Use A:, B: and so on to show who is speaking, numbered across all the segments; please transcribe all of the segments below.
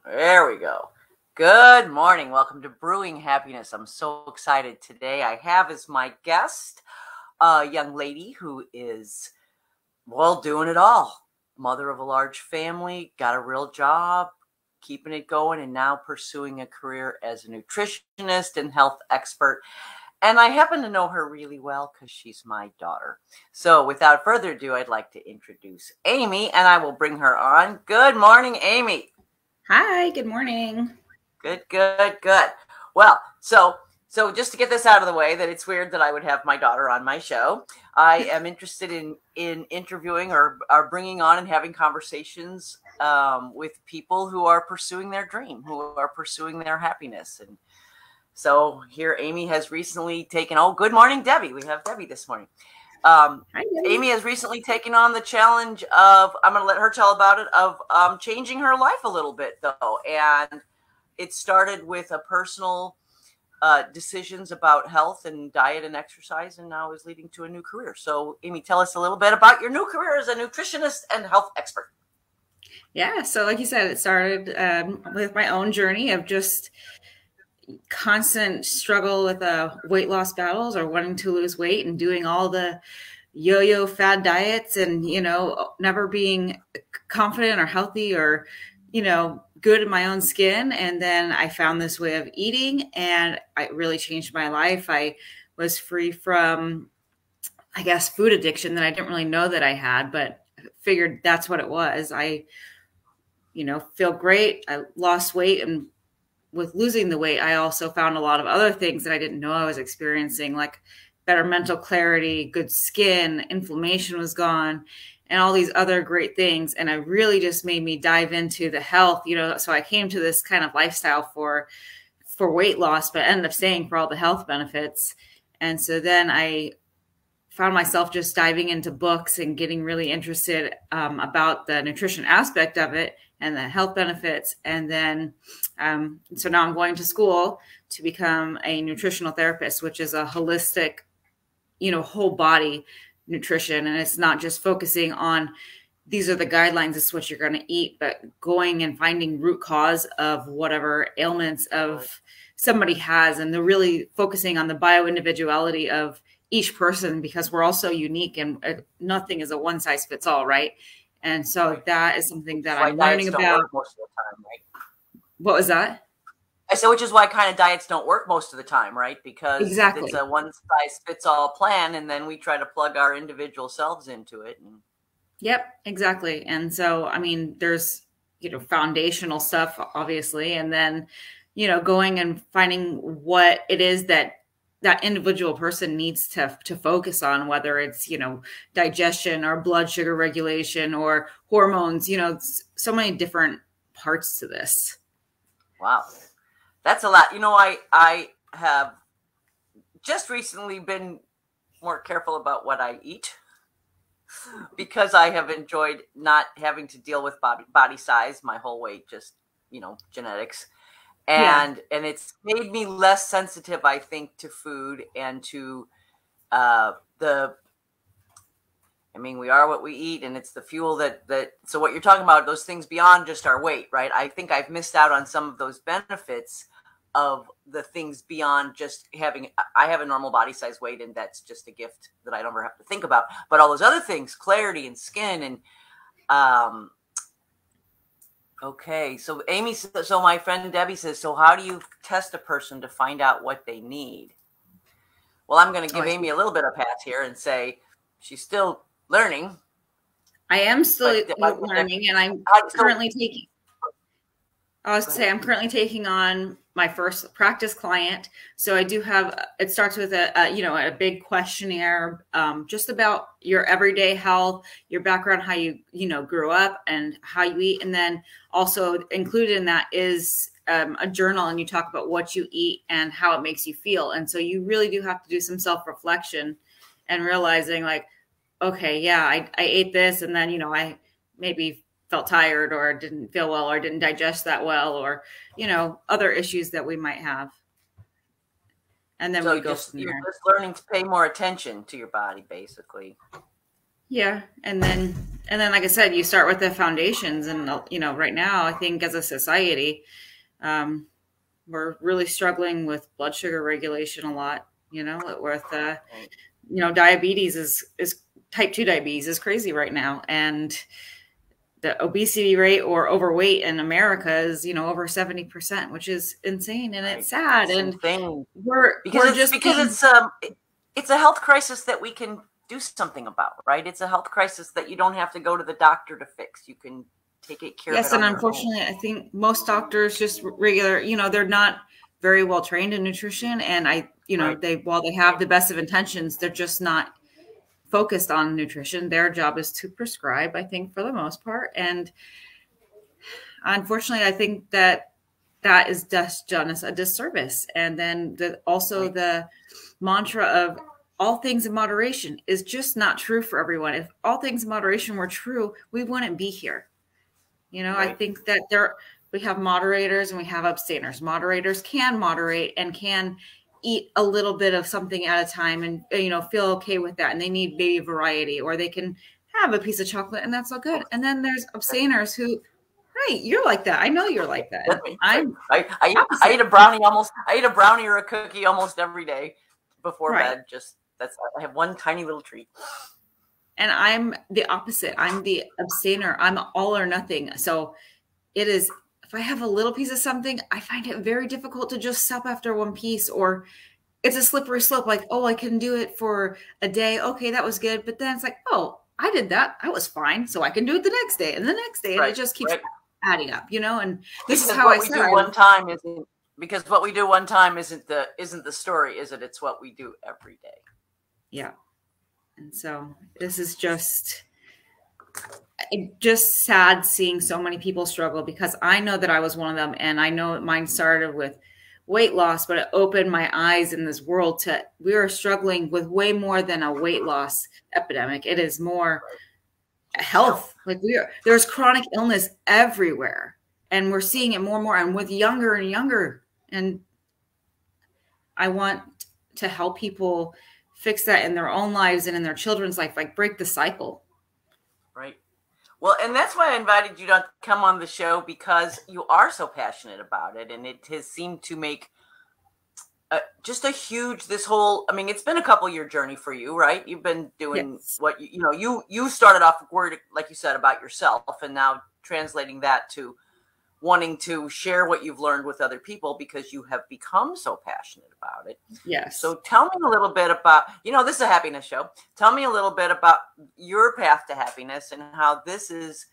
A: There we go. Good morning. Welcome to Brewing Happiness. I'm so excited today. I have as my guest a young lady who is, well, doing it all. Mother of a large family, got a real job, keeping it going, and now pursuing a career as a nutritionist and health expert. And I happen to know her really well because she's my daughter. So without further ado, I'd like to introduce Amy, and I will bring her on. Good morning, Amy.
B: Hi, good morning.
A: Good. Well, so just to get this out of the way, that it's weird that I would have my daughter on my show. I am interested in interviewing or bringing on and having conversations with people who are pursuing their dream, who are pursuing their happiness. And so here, Amy has recently taken. Oh, good morning, Debbie. We have Debbie this morning.
B: Hi, Debbie.
A: Amy has recently taken on the challenge of, I'm going to let her tell about it, of changing her life a little bit, though. And it started with a personal decisions about health and diet and exercise, and now is leading to a new career. So, Amy, tell us a little bit about your new career as a nutritionist and health expert.
B: Yeah, so like you said, it started with my own journey of just constant struggle with weight loss battles or wanting to lose weight and doing all the yo-yo fad diets and, never being confident or healthy or, good in my own skin. And then I found this way of eating and it really changed my life. I was free from, I guess, food addiction that I didn't really know that I had, but figured that's what it was. I, feel great. I lost weight, and with losing the weight, I also found a lot of other things that I didn't know I was experiencing, like better mental clarity, good skin, inflammation was gone, and all these other great things. And it really just made me dive into the health, so I came to this kind of lifestyle for weight loss, but ended up staying for all the health benefits. And so then I found myself just diving into books and getting really interested about the nutrition aspect of it and the health benefits. And then, so now I'm going to school to become a nutritional therapist, which is a holistic, whole body nutrition. And it's not just focusing on, these are the guidelines, this is what you're going to eat, but going and finding root cause of whatever ailments of somebody has. And they're really focusing on the bio-individuality of each person, because we're all so unique and nothing is a one size fits all, right? And so that is something that I'm learning about
A: most of the time, right?
B: What was that?
A: I said, which is why kind of diets don't work most of the time, right? Because
B: Exactly.
A: It's a one size fits all plan, and then we try to plug our individual selves into it.
B: Yep, exactly. And so, there's, foundational stuff, obviously, and then, going and finding what it is that individual person needs to focus on, whether it's, digestion or blood sugar regulation or hormones, so many different parts to this.
A: Wow. That's a lot. I have just recently been more careful about what I eat because I have enjoyed not having to deal with body size my whole way, just, genetics. And it's made me less sensitive, I think, to food and to we are what we eat, and it's the fuel that so what you're talking about, those things beyond just our weight, right? I think I've missed out on some of those benefits of the things beyond just I have a normal body size weight, and that's just a gift that I don't ever have to think about. But all those other things, clarity and skin and okay, so Amy, so my friend Debbie says, so how do you test a person to find out what they need? Well, I'm going to give Amy a little bit of pass here and say she's still learning.
B: I am still learning, and I'm currently taking. I'm currently taking on my first practice client. So I do have, it starts with a big questionnaire, just about your everyday health, your background, how you, grew up and how you eat. And then also included in that is a journal, and you talk about what you eat and how it makes you feel. And so you really do have to do some self-reflection and realizing like, okay, yeah, I ate this. And then, I maybe felt tired or didn't feel well or didn't digest that well, or, other issues that we might have. And then
A: so
B: we go
A: you're just learning to pay more attention to your body, basically.
B: Yeah. And then, like I said, you start with the foundations, and right now, I think as a society, um, we're really struggling with blood sugar regulation a lot. With
A: Right.
B: diabetes is type 2 diabetes is crazy right now, and the obesity rate or overweight in America is over 70%, which is insane, and it's
A: Right.
B: sad,
A: It's
B: and
A: insane
B: we're just
A: because
B: being.
A: it's a health crisis that we can do something about, right? It's a health crisis that you don't have to go to the doctor to fix. You can take care of it
B: Yes, and
A: on your own.
B: unfortunately, I think most doctors just regular, they're not very well trained in nutrition, and
A: Right.
B: they while they have the best of intentions, they're just not focused on nutrition. Their job is to prescribe, I think, for the most part, and unfortunately, I think that is just done us a disservice. And then also
A: Right.
B: the mantra of all things in moderation is just not true for everyone. If all things in moderation were true, we wouldn't be here. I
A: Right.
B: think that we have moderators and we have abstainers. Moderators can moderate and can eat a little bit of something at a time and feel okay with that. And they need maybe variety, or they can have a piece of chocolate and that's all good. And then there's abstainers who, right, you're like that. I know you're like that.
A: That's
B: And
A: me. Right.
B: I'm
A: I
B: opposite.
A: eat a brownie almost. I eat a brownie or a cookie almost every day before
B: Right.
A: bed. Just that's I have one tiny little treat.
B: And I'm the opposite. I'm the abstainer. I'm all or nothing. So it is, if I have a little piece of something, I find it very difficult to just stop after one piece, or it's a slippery slope. Like, oh, I can do it for a day. Okay, that was good. But then it's like, oh, I did that. I was fine. So I can do it the next day and the next day. And it
A: Right.
B: just keeps
A: Right.
B: adding up, and this is
A: Because
B: how I
A: what we
B: said
A: do one time isn't because what we do one time isn't the story, is it? It's what we do every day.
B: yeah. And so this is just sad seeing so many people struggle, because I know that I was one of them, and I know mine started with weight loss, but it opened my eyes in this world to we are struggling with way more than a weight loss epidemic. It is more health. Like there's chronic illness everywhere, and we're seeing it more and more, and with younger and younger. And I want to help people fix that in their own lives and in their children's life, like break the cycle.
A: Right. Well, and that's why I invited you to come on the show, because you are so passionate about it, and it has seemed to make just a huge I mean, it's been a couple year journey for you, right? You've been doing
B: Yes.
A: what you started off worried, like you said, about yourself, and now translating that to wanting to share what you've learned with other people because you have become so passionate about it.
B: Yes.
A: So tell me a little bit about, this is a happiness show. Tell me a little bit about your path to happiness and how this is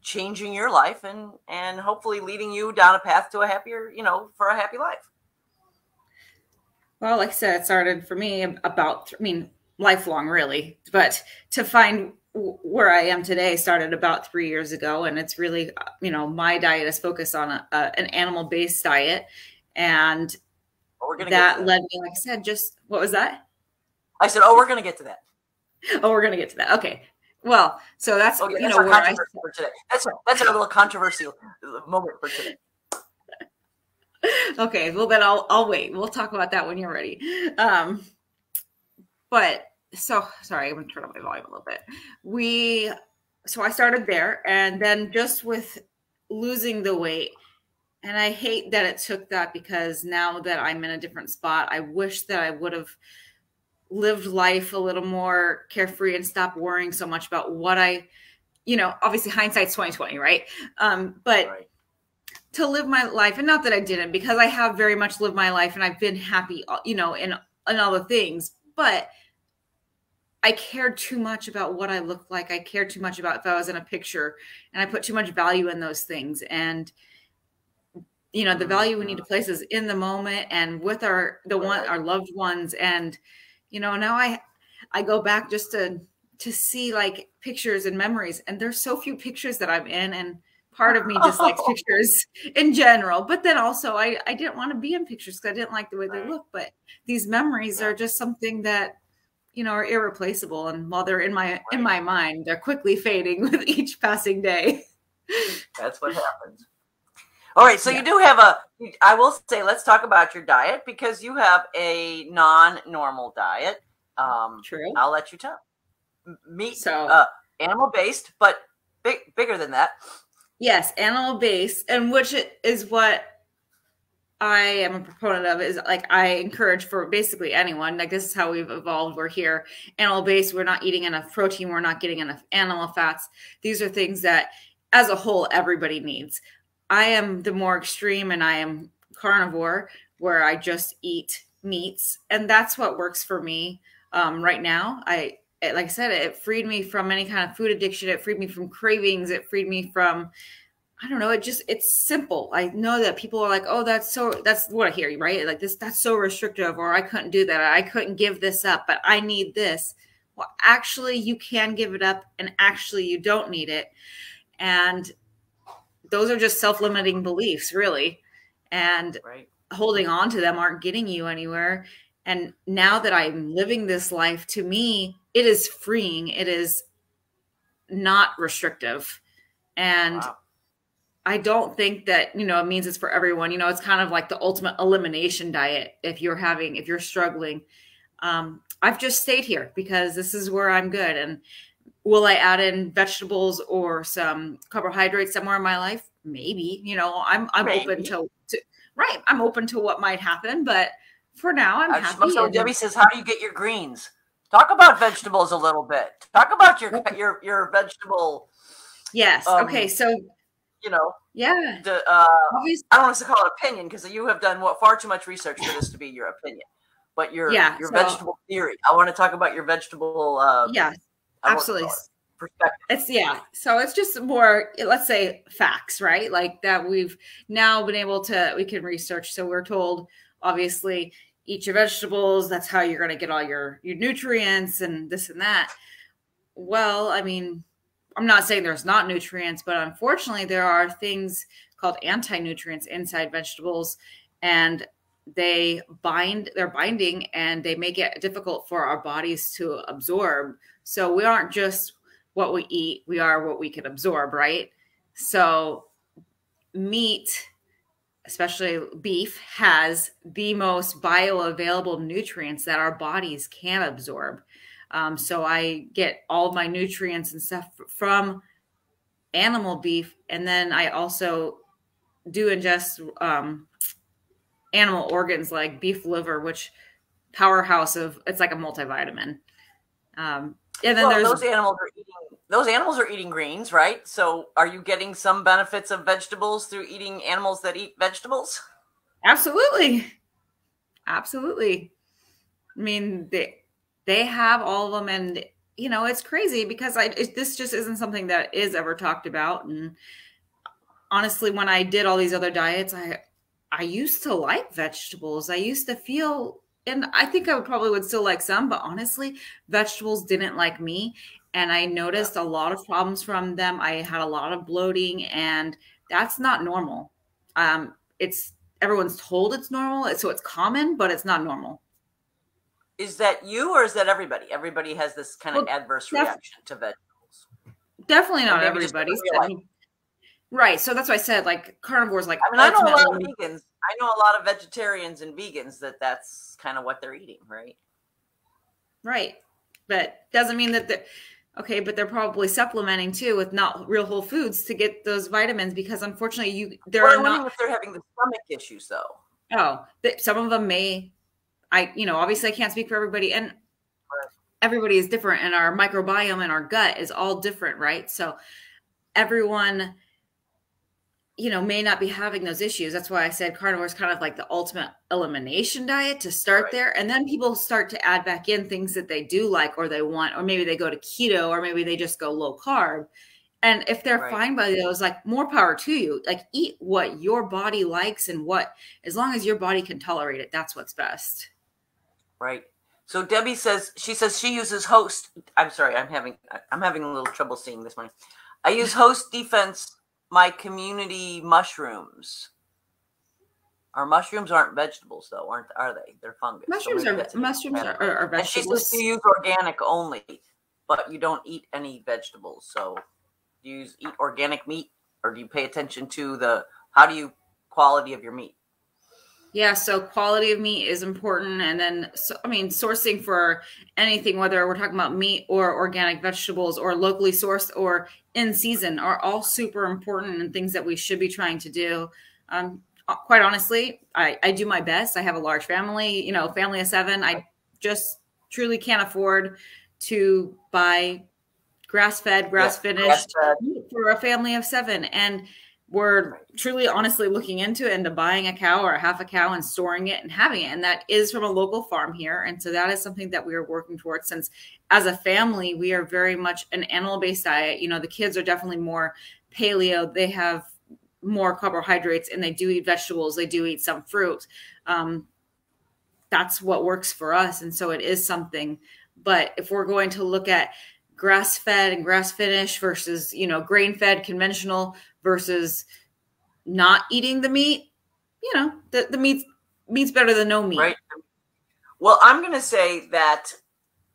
A: changing your life and hopefully leading you down a path to a happier, for a happy life.
B: Well, like I said, it started for me lifelong really, but to find where I am today started about 3 years ago. And it's really, my diet is focused on an animal-based diet. And that led me, like I said, what was that?
A: I said, we're going to get to that.
B: Oh, we're going to get to that. Okay. Well, so that's,
A: okay,
B: that's
A: where for today. That's our little controversial moment for today.
B: Okay, well then I'll wait. We'll talk about that when you're ready. But so sorry, I'm gonna turn up my volume a little bit. So I started there, and then just with losing the weight, and I hate that it took that, because now that I'm in a different spot, I wish that I would have lived life a little more carefree and stopped worrying so much about what obviously hindsight's 2020, right? But
A: right.
B: To live my life, and not that I didn't, because I have very much lived my life and I've been happy, in all the things, but I cared too much about what I looked like. I cared too much about if I was in a picture, and I put too much value in those things. And, the value we need to place is in the moment and with our loved ones. And, now I go back just to see like pictures and memories, and there's so few pictures that I'm in, and part of me dislikes pictures in general, but then also I didn't want to be in pictures because I didn't like the way they look. But these memories are just something that, are irreplaceable. And while they're in my mind, they're quickly fading with each passing day.
A: That's what happens. All right. So you do have I will say, let's talk about your diet, because you have a non-normal diet.
B: True.
A: I'll let you tell meat,
B: So
A: animal-based, but bigger than that.
B: yes, animal-based, and which is what I am a proponent of, is like I encourage for basically anyone. Like this is how we've evolved. We're here animal based. We're not eating enough protein. We're not getting enough animal fats. These are things that, as a whole, everybody needs. I am the more extreme, and I am carnivore, where I just eat meats, and that's what works for me right now. Like I said, it freed me from any kind of food addiction. It freed me from cravings. It freed me from, I don't know. It's simple. I know that people are like, oh, that's what I hear, right? Like that's so restrictive, or I couldn't do that. I couldn't give this up, but I need this. Well, actually, you can give it up, and actually, you don't need it. And those are just self-limiting beliefs, really. And holding on to them aren't getting you anywhere. And now that I'm living this life, to me, it is freeing. It is not restrictive. And I don't think that, it means it's for everyone. It's kind of like the ultimate elimination diet if you're struggling. I've just stayed here because this is where I'm good. And will I add in vegetables or some carbohydrates somewhere in my life? Maybe. I'm open to right. I'm open to what might happen, but for now I'm happy.
A: So Debbie says, how do you get your greens? Talk about vegetables a little bit. Talk about your vegetable.
B: Yes. Okay. So,
A: yeah. I don't want to call it opinion, because you have done far too much research for this to be your opinion. But your vegetable theory. I want to talk about your vegetable.
B: Absolutely.
A: Perspective.
B: So it's just more, let's say, facts, right? Like that we've now been able to, we can research. So we're told, obviously, eat your vegetables. That's how you're going to get all your nutrients and this and that. Well, I mean, I'm not saying there's not nutrients, but unfortunately there are things called anti-nutrients inside vegetables, and they're binding, and they make it difficult for our bodies to absorb. So we aren't just what we eat, we are what we can absorb, right? So meat, especially beef, has the most bioavailable nutrients that our bodies can absorb. So I get all my nutrients and stuff from animal beef. And then I also do ingest animal organs like beef liver, which powerhouse it's like a multivitamin. And then
A: those animals are eating greens, right? So are you getting some benefits of vegetables through eating animals that eat vegetables?
B: Absolutely. Absolutely. I mean, they have all of them, and it's crazy because this just isn't something that is ever talked about. And honestly, when I did all these other diets, I used to like vegetables. I used to feel, and I think I probably would still like some, but honestly, vegetables didn't like me. And I noticed a lot of problems from them. I had a lot of bloating, and that's not normal. Everyone's told it's normal, so it's common, but it's not normal.
A: Is that you, or is that everybody? Everybody has this kind of adverse reaction to vegetables.
B: Definitely not everybody. Right. So that's why I said, like, carnivores, like,
A: I mean, I know a lot of vegans. I know a lot of vegetarians and vegans that's kind of what they're eating, right?
B: Right. But doesn't mean that but they're probably supplementing too with not real whole foods to get those vitamins, because unfortunately
A: I'm wondering if they're having the stomach issues though.
B: Oh, some of them may. Obviously I can't speak for everybody, and everybody is different, and our microbiome and our gut is all different, right? So everyone, may not be having those issues. That's why I said carnivore is kind of like the ultimate elimination diet to start there. And then people start to add back in things that they do like, or they want, or maybe they go to keto, or maybe they just go low carb. And if they're fine by those, like, more power to you. Like, eat what your body likes, and as long as your body can tolerate it, that's what's best.
A: Right. So Debbie says she uses Host. I'm sorry, I'm having a little trouble seeing this morning. I use Host Defense, my community mushrooms. Our mushrooms aren't vegetables, though, are they? They're fungus.
B: Mushrooms are vegetables.
A: And she says you use organic only, but you don't eat any vegetables. So do you eat organic meat, or do you pay attention to the quality of your meat?
B: Yeah, so quality of meat is important. And then, so, I mean, sourcing for anything, whether we're talking about meat or organic vegetables or locally sourced or in season, are all super important and things that we should be trying to do. Quite honestly, I do my best. I have a large family, you know, family of 7. I just truly can't afford to buy grass-fed,
A: Yeah,
B: grass-finished
A: grass-fed.
B: meat for a family of 7. And we're
A: Right.
B: truly honestly looking into it, into buying a cow or a half a cow and storing it and having it. And that is from a local farm here. And so that is something that we are working towards, since as a family, we are very much an animal-based diet. You know, the kids are definitely more paleo. They have more carbohydrates and they do eat vegetables. They do eat some fruit. That's what works for us. And so it is something. But if we're going to look at grass fed and grass finished versus, you know, grain fed conventional versus not eating the meat, you know, the meat's better than no meat.
A: Right. Well, I'm going to say that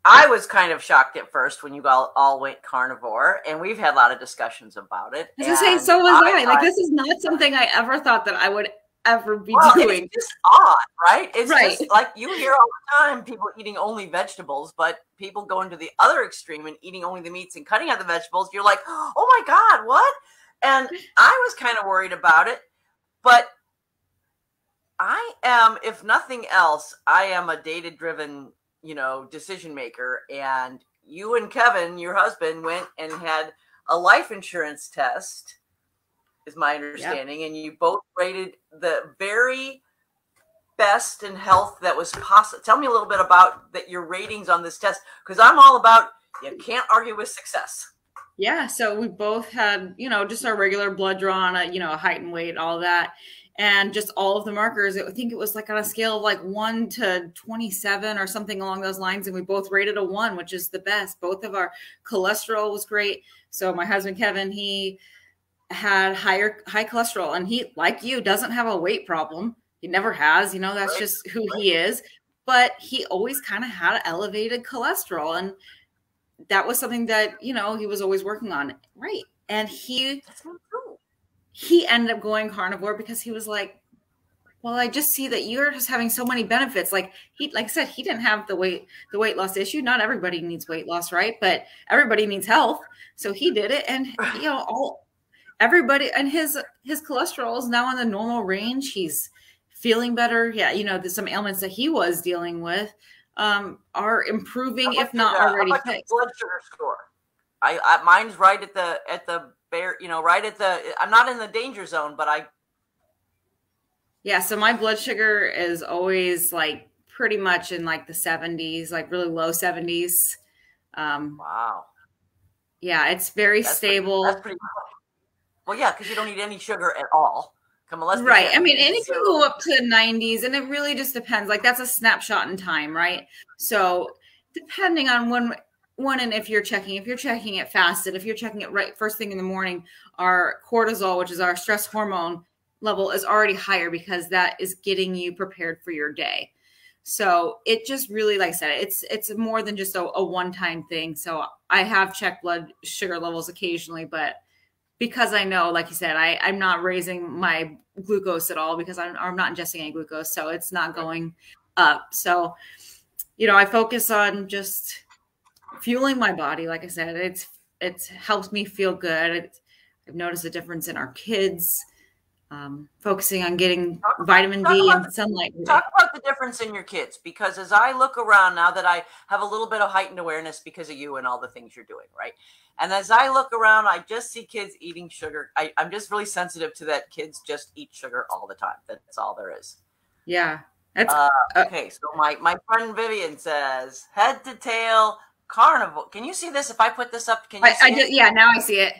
A: I was kind of shocked at first when you all went carnivore, and we've had a lot of discussions about it.
B: As I say, so was I. Like, this is not something I ever thought that I would ever be doing.
A: It's just odd, right? It's
B: right.
A: just like you hear all the time people eating only vegetables, but people going to the other extreme and eating only the meats and cutting out the vegetables. You're like, oh my God, what? And I was kind of worried about it, but I am, if nothing else, I am a data-driven, you know, decision maker. And you and Kevin, your husband, went and had a life insurance test, is my understanding. Yep. And you both rated the very best in health that was possible. Tell me a little bit about your ratings on this test, because I'm all about, you can't argue with success.
B: Yeah. So we both had, you know, just our regular blood drawn, you know, height and weight, all that. And just all of the markers, I think it was like on a scale of like 1 to 27 or something along those lines. And we both rated a 1, which is the best. Both of our cholesterol was great. So my husband, Kevin, he had high cholesterol, and he, like you, doesn't have a weight problem. He never has, you know, that's just who he is. But he always kind of had elevated cholesterol. And that was something that, you know, he was always working on. Right. And he ended up going carnivore because he was like, well, I just see that you're just having so many benefits. Like I said, he didn't have the weight loss issue. Not everybody needs weight loss, right? But everybody needs health. So he did it. And, you know, everybody, and his cholesterol is now in the normal range. He's feeling better. Yeah. You know, there's some ailments that he was dealing with are improving, if not already fixed.
A: Blood sugar score. Mine's right at the bare, you know, right at the, I'm not in the danger zone, but
B: yeah, so my blood sugar is always like pretty much in like the 70s, like really low 70s.
A: Wow.
B: Yeah, it's very stable.
A: That's pretty cool. Well, yeah, because you don't need any sugar at all.
B: Right. I mean, and it can go up to 90s, and it really just depends. Like, that's a snapshot in time, right? So depending on when and if you're checking it fasted, if you're checking it right first thing in the morning, our cortisol, which is our stress hormone level, is already higher because that is getting you prepared for your day. So it just really, like I said, it's more than just a one-time thing. So I have checked blood sugar levels occasionally, but because I know, like you said, I'm not raising my glucose at all because I'm not ingesting any glucose. So it's not going up. So, you know, I focus on just fueling my body. Like I said, it's helped me feel good. I've noticed a difference in our kids, focusing on getting vitamin D and sunlight.
A: Talk about the difference in your kids, because as I look around now that I have a little bit of heightened awareness because of you and all the things you're doing, right? And as I look around, I just see kids eating sugar. I'm just really sensitive to that. Kids just eat sugar all the time. That's all there is.
B: Yeah.
A: Okay. So my friend Vivian says head to tail carnivore. Can you see this? If I put this up, can you see it?
B: Yeah, now I see it.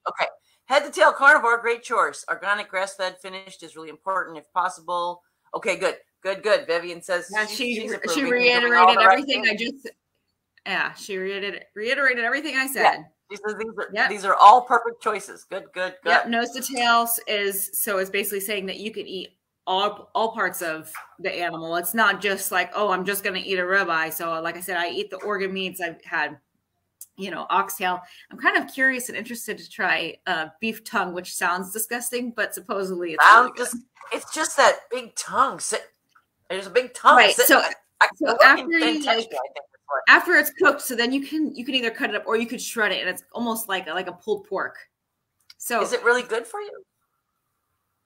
A: Okay. Head to tail carnivore, great choice. Organic, grass-fed, finished is really important if possible. Okay, good. Vivian says
B: she reiterated everything I just. Yeah, she reiterated everything I said.
A: Yeah. These are all perfect choices. Good.
B: Yep, nose to tail it's basically saying that you can eat all parts of the animal. It's not just like, oh, I'm just going to eat a ribeye. So like I said, I eat the organ meats. I've had, oxtail. I'm kind of curious and interested to try beef tongue, which sounds disgusting, but supposedly it's really good.
A: It's just that big tongue. There's a big tongue
B: Right.
A: sitting.
B: So after it's cooked, so then you can either cut it up or you could shred it, and it's almost like a pulled pork. So
A: is it really good for you?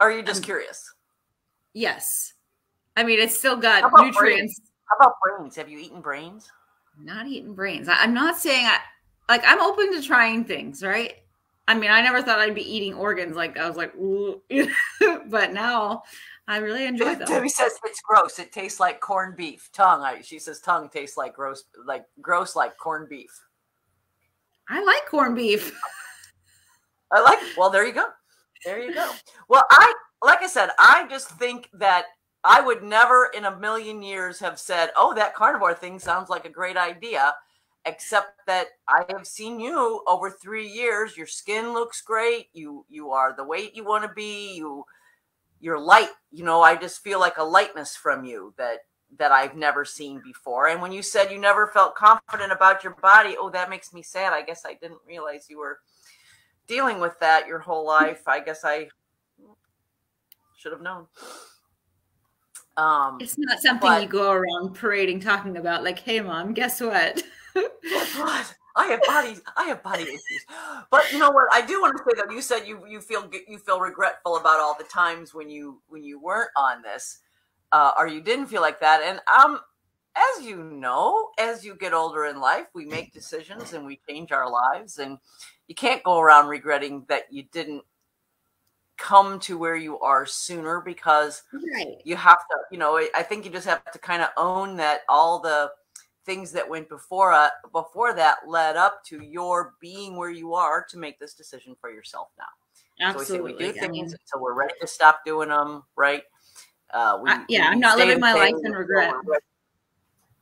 A: Or are you just curious?
B: Yes. I mean, it's still got nutrients.
A: Brains? How about brains? Have you eaten brains?
B: Not eating brains. I'm not saying I'm open to trying things, right? I mean, I never thought I'd be eating organs. Like I was like, ooh. But now I really enjoy them.
A: Debbie says it's gross. It tastes like corned beef. Tongue. She says tongue tastes like gross like corned beef.
B: I like corned beef.
A: Well, there you go. There you go. Well, like I said, I just think that I would never in a million years have said, oh, that carnivore thing sounds like a great idea, except that I have seen you over 3 years. Your skin looks great. You are the weight you want to be. You're light. I just feel like a lightness from you that I've never seen before. And when you said you never felt confident about your body, oh, that makes me sad. I guess I didn't realize you were dealing with that your whole life. I guess I should have known.
B: It's not something you go around parading talking about, like, hey mom, guess what?
A: Guess what? I have body issues. But you know what? I do want to say that you said you feel regretful about all the times when you weren't on this, or you didn't feel like that. And as you know, as you get older in life, we make decisions and we change our lives, and you can't go around regretting that you didn't come to where you are sooner, because you have to, I think you just have to kind of own that all the things that went before that led up to your being where you are to make this decision for yourself now.
B: Absolutely.
A: So we do things until we're ready to stop doing them, right?
B: I'm not living my life in regret.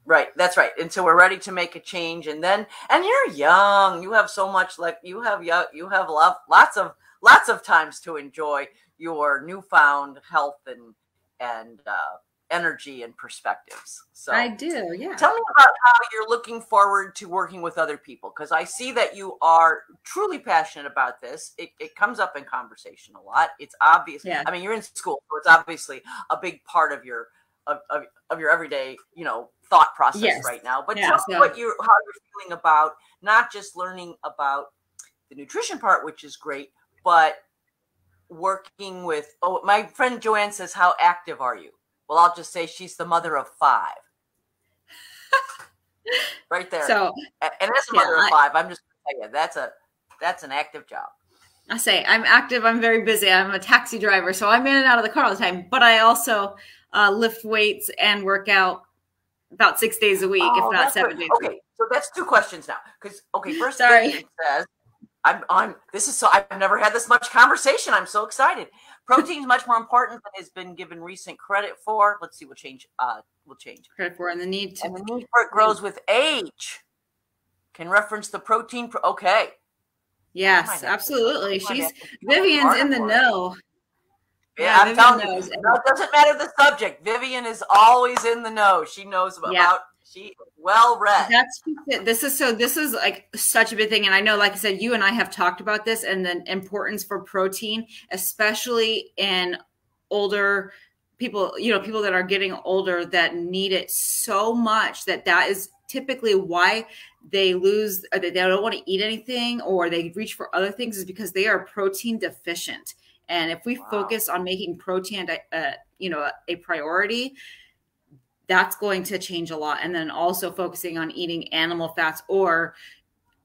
A: Right, that's right. Until we're ready to make a change, and you're young. You have so much, you have lots of times to enjoy your newfound health and energy and perspectives. So
B: I do, yeah.
A: Tell me about how you're looking forward to working with other people, because I see that you are truly passionate about this. It comes up in conversation a lot. It's obvious. Yeah. I mean, you're in school, so it's obviously a big part of your everyday, thought process right now. But tell me how you're feeling about not just learning about the nutrition part, which is great, but working with, my friend Joanne says, how active are you? Well, I'll just say she's the mother of 5. Right there. So, and as a mother of 5, I'm just going to tell you, that's an active job.
B: I say I'm active. I'm very busy. I'm a taxi driver, so I'm in and out of the car all the time. But I also lift weights and work out about 6 days a week, if not 7 days a week.
A: So that's 2 questions now. Because first, Vivian says, I've never had this much conversation. I'm so excited. Protein is much more important than has been given recent credit for. Let's see, we'll change.
B: Credit for, and the need for
A: it grows with age. Can reference the protein. Okay.
B: Yes, absolutely. Vivian's in the know.
A: Yeah, I'm telling you. No, it doesn't matter the subject. Vivian is always in the know. She knows about. She well read.
B: That's it. This is like such a big thing. And I know, like I said, you and I have talked about this and the importance for protein, especially in older people, people that are getting older that need it so much that is typically why they lose, or they don't want to eat anything, or they reach for other things, is because they are protein deficient. And if we focus on making protein, a priority, that's going to change a lot. And then also focusing on eating animal fats or,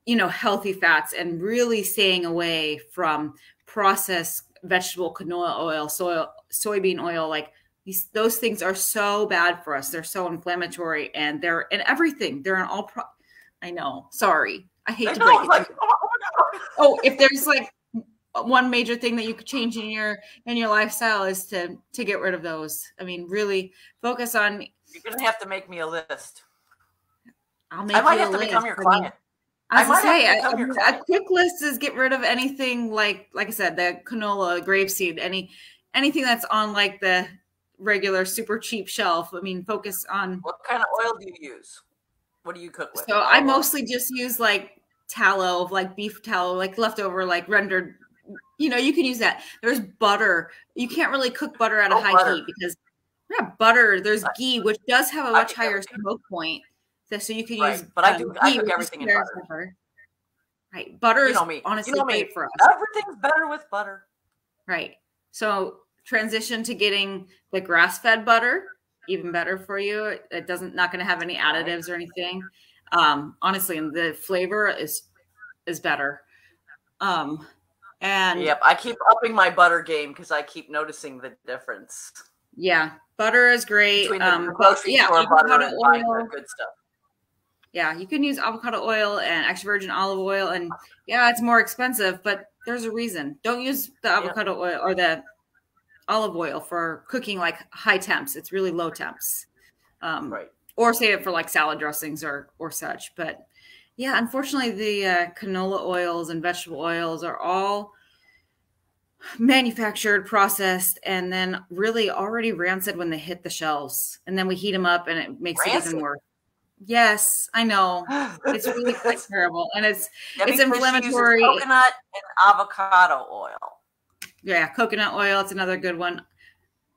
B: healthy fats, and really staying away from processed vegetable canola oil, soybean oil. Like those things are so bad for us. They're so inflammatory, and they're in everything. They're in all. I know. Sorry, I hate to break it. If there's like one major thing that you could change in your lifestyle is to get rid of those. I mean, really focus on.
A: You're gonna have to make me a list.
B: I might have to become your client. I was say a quick list is get rid of anything like I said, the canola, grapeseed, anything that's on like the regular super cheap shelf. I mean, focus on.
A: What kind of oil do you use? What do you cook with?
B: So I mostly just use like tallow of like beef tallow, like leftover, like rendered, you know, you can use that. There's butter. You can't really cook butter at a high heat because butter, there's ghee, which does have a much higher smoke point. So you can use
A: but I cook everything in butter.
B: Right. Butter is honestly great for us.
A: Everything's better with butter.
B: Right. So transition to getting the grass-fed butter, even better for you. It not going to have any additives or anything. Honestly, and the flavor is better. And
A: yep, I keep upping my butter game because I keep noticing the difference.
B: Yeah, butter is great.
A: Between the grocery store butter and buying the good stuff.
B: Yeah, you can use avocado oil and extra virgin olive oil, and yeah, it's more expensive, but there's a reason. Don't use the avocado oil or the olive oil for cooking like high temps. It's really low temps.
A: Right.
B: Or save it for like salad dressings or such. But yeah, unfortunately, the canola oils and vegetable oils are all manufactured, processed, and then really already rancid when they hit the shelves. And then we heat them up and it makes it even worse. Yes, I know. It's really quite terrible. And it's inflammatory.
A: Coconut and avocado oil.
B: Yeah, coconut oil. It's another good one.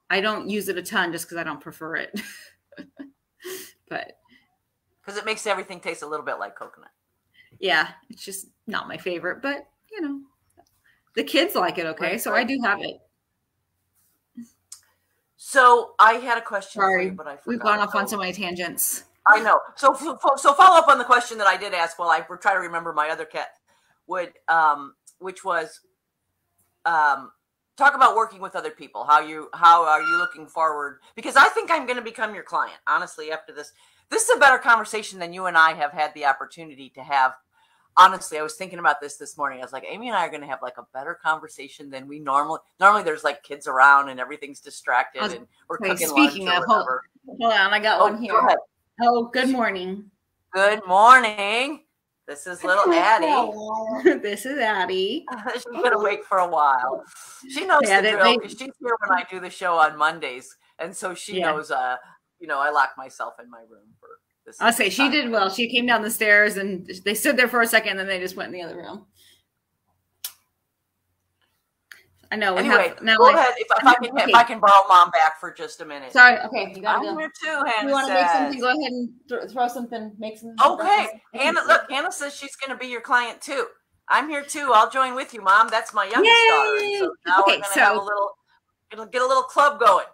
B: I don't use it a ton just because I don't prefer it. But
A: because it makes everything taste a little bit like coconut.
B: Yeah, it's just not my favorite, but you know, the kids like it. Okay, so I do have it.
A: So I had a question.
B: Sorry,
A: for you, but I forgot.
B: We've gone off on so many tangents.
A: I know. So follow up on the question that I did ask while I try to remember my other cat which was talk about working with other people. How are you looking forward? Because I think I'm going to become your client, honestly, after this. This is a better conversation than you and I have had the opportunity to have. Honestly, I was thinking about this morning. I was like, Amy and I are going to have like a better conversation than we normally there's like kids around and everything's distracted and we're cooking lunch or whatever.
B: Hold on, I got one here.
A: Go ahead.
B: Oh, good morning.
A: Good morning. This is little Addie.
B: This is Addie.
A: She's been awake for a while. She knows the drill because she's here when I do the show on Mondays. And so she knows, I lock myself in my room for this.
B: I'll say she did well. She came down the stairs and they stood there for a second and then they just went in the other room. I know.
A: Anyway, go ahead. If I can borrow Mom back for just a minute.
B: Sorry. Okay, you gotta
A: go. I'm here too, Hannah.
B: You want to make something? Go ahead and throw something. Make some.
A: Okay, Hannah. Look, Hannah says she's going to be your client too. I'm here too. I'll join with you, Mom. That's my youngest daughter. So now we're going to have it'll get a little club going.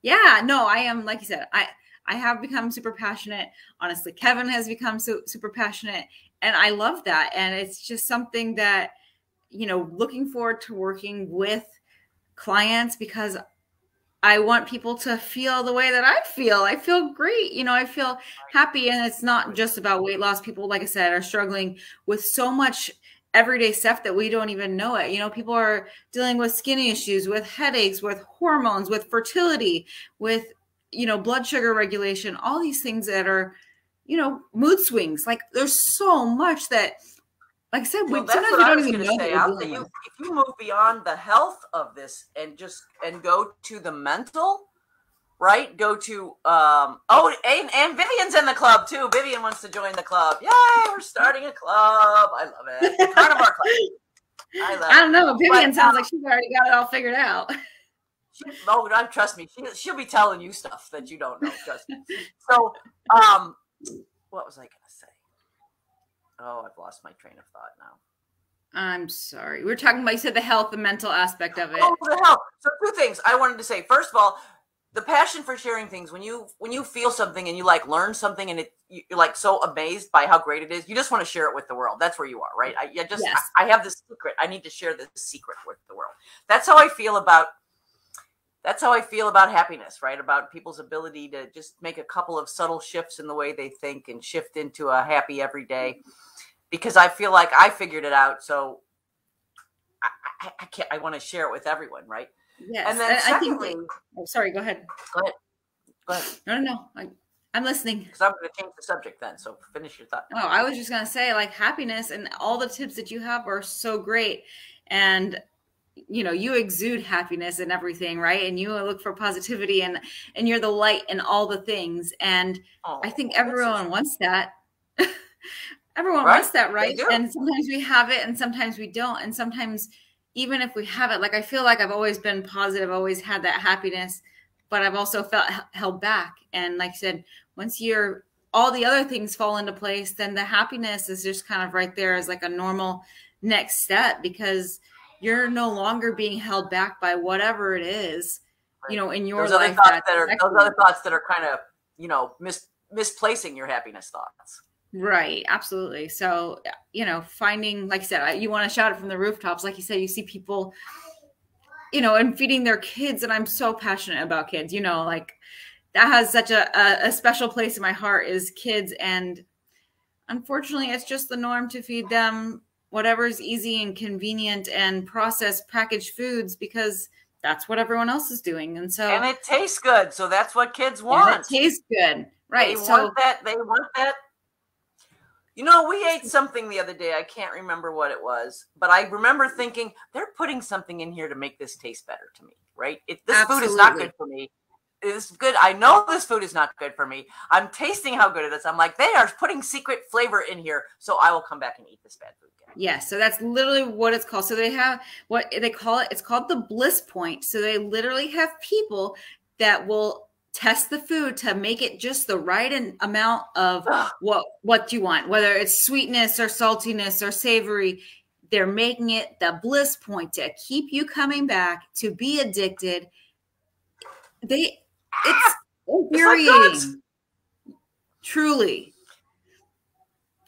B: Yeah. No, I am. Like you said, I have become super passionate. Honestly, Kevin has become super passionate, and I love that. And it's just something that, looking forward to working with clients because I want people to feel the way that I feel. I feel great. I feel happy. And it's not just about weight loss. People, like I said, are struggling with so much everyday stuff that we don't even know it. People are dealing with skin issues, with headaches, with hormones, with fertility, with, blood sugar regulation, all these things that are, mood swings. Like there's so much that, like I said,
A: that's what I was going to say. I'll say if you move beyond the health of this and go to the mental, right? Go to and Vivian's in the club too. Vivian wants to join the club. Yay! We're starting a club. I love it. The Carnivore Club.
B: I don't know. Vivian sounds like she's already got it all figured out.
A: Trust me. She'll be telling you stuff that you don't know. Trust me. So, what was I going to say? Oh, I've lost my train of thought now.
B: I'm sorry. We were talking about, you said the health and mental aspect of it.
A: Oh, the health. So 2 things I wanted to say. First of all, the passion for sharing things. When you feel something and you learn something and you're so amazed by how great it is, you just want to share it with the world. That's where you are, right? I have this secret. I need to share this secret with the world. That's how I feel about happiness, right? About people's ability to just make a couple of subtle shifts in the way they think and shift into a happy everyday. Because I feel like I figured it out, so I want to share it with everyone, right?
B: Yes.
A: And then secondly,
B: sorry, go ahead.
A: Go ahead.
B: No. I'm listening.
A: Because I'm going to change the subject then. So finish your thought.
B: Oh, I was just going to say, happiness and all the tips that you have are so great, and you exude happiness and everything, right? And you look for positivity, and you're the light in all the things. And I think everyone wants that. Everyone
A: Right?
B: wants that,
A: They
B: right?
A: do.
B: And sometimes we have it and sometimes we don't. And sometimes even if we have it, like I feel like I've always been positive, always had that happiness, but I've also felt held back. And like I said, once you're all the other things fall into place, then the happiness is just kind of right there as like a normal next step, because you're no longer being held back by whatever it is,
A: Right.
B: in your life that's
A: Those
B: affecting
A: other
B: you.
A: thoughts that are kind of, misplacing your happiness thoughts.
B: Right, absolutely. So, finding, like I said, you want to shout it from the rooftops. Like you said, you see people, and feeding their kids. And I'm so passionate about kids, like that has such a special place in my heart is kids. And unfortunately, it's just the norm to feed them whatever's easy and convenient and processed packaged foods because that's what everyone else is doing. And
A: And
B: so,
A: it tastes good. So that's what kids
B: and it
A: want.
B: tastes good.
A: They
B: Right.
A: want
B: So,
A: that. They want that. We ate something the other day. I can't remember what it was, but I remember thinking they're putting something in here to make this taste better to me, right? This food is not good
B: absolutely.
A: for me. It's good. I know this food is not good for me. I'm tasting how good it is. I'm like, they are putting secret flavor in here, so I will come back and eat this bad food again.
B: Yes, so that's literally what it's called. So they have what they call it. It's called the bliss point. So they literally have people that will test the food to make it just the right amount of
A: Ugh.
B: what you want, whether it's sweetness or saltiness or savory. They're making it the bliss point to keep you coming back, to be addicted. It's
A: It's like drugs.
B: infuriating, truly.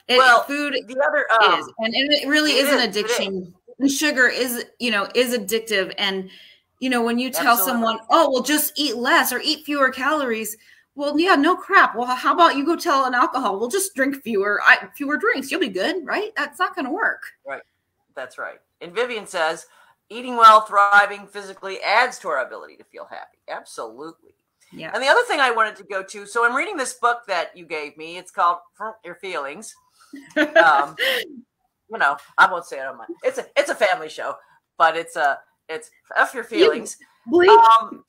A: Well,
B: Food
A: the other
B: is, and it really
A: it
B: is an
A: is. It is.
B: addiction. And sugar is addictive. And when you tell
A: Absolutely.
B: someone, oh well, just eat less or eat fewer calories, well, yeah, no crap. Well, how about you go tell an alcohol, well, just drink fewer drinks, you'll be good, right? That's not going to work.
A: Right. That's right. And Vivian says, eating well, thriving physically adds to our ability to feel happy. Absolutely.
B: Yeah.
A: And the other thing I wanted to go to, so I'm reading this book that you gave me. It's called From Your Feelings. I won't say it on my. It's a family show, but it's F Your Feelings. And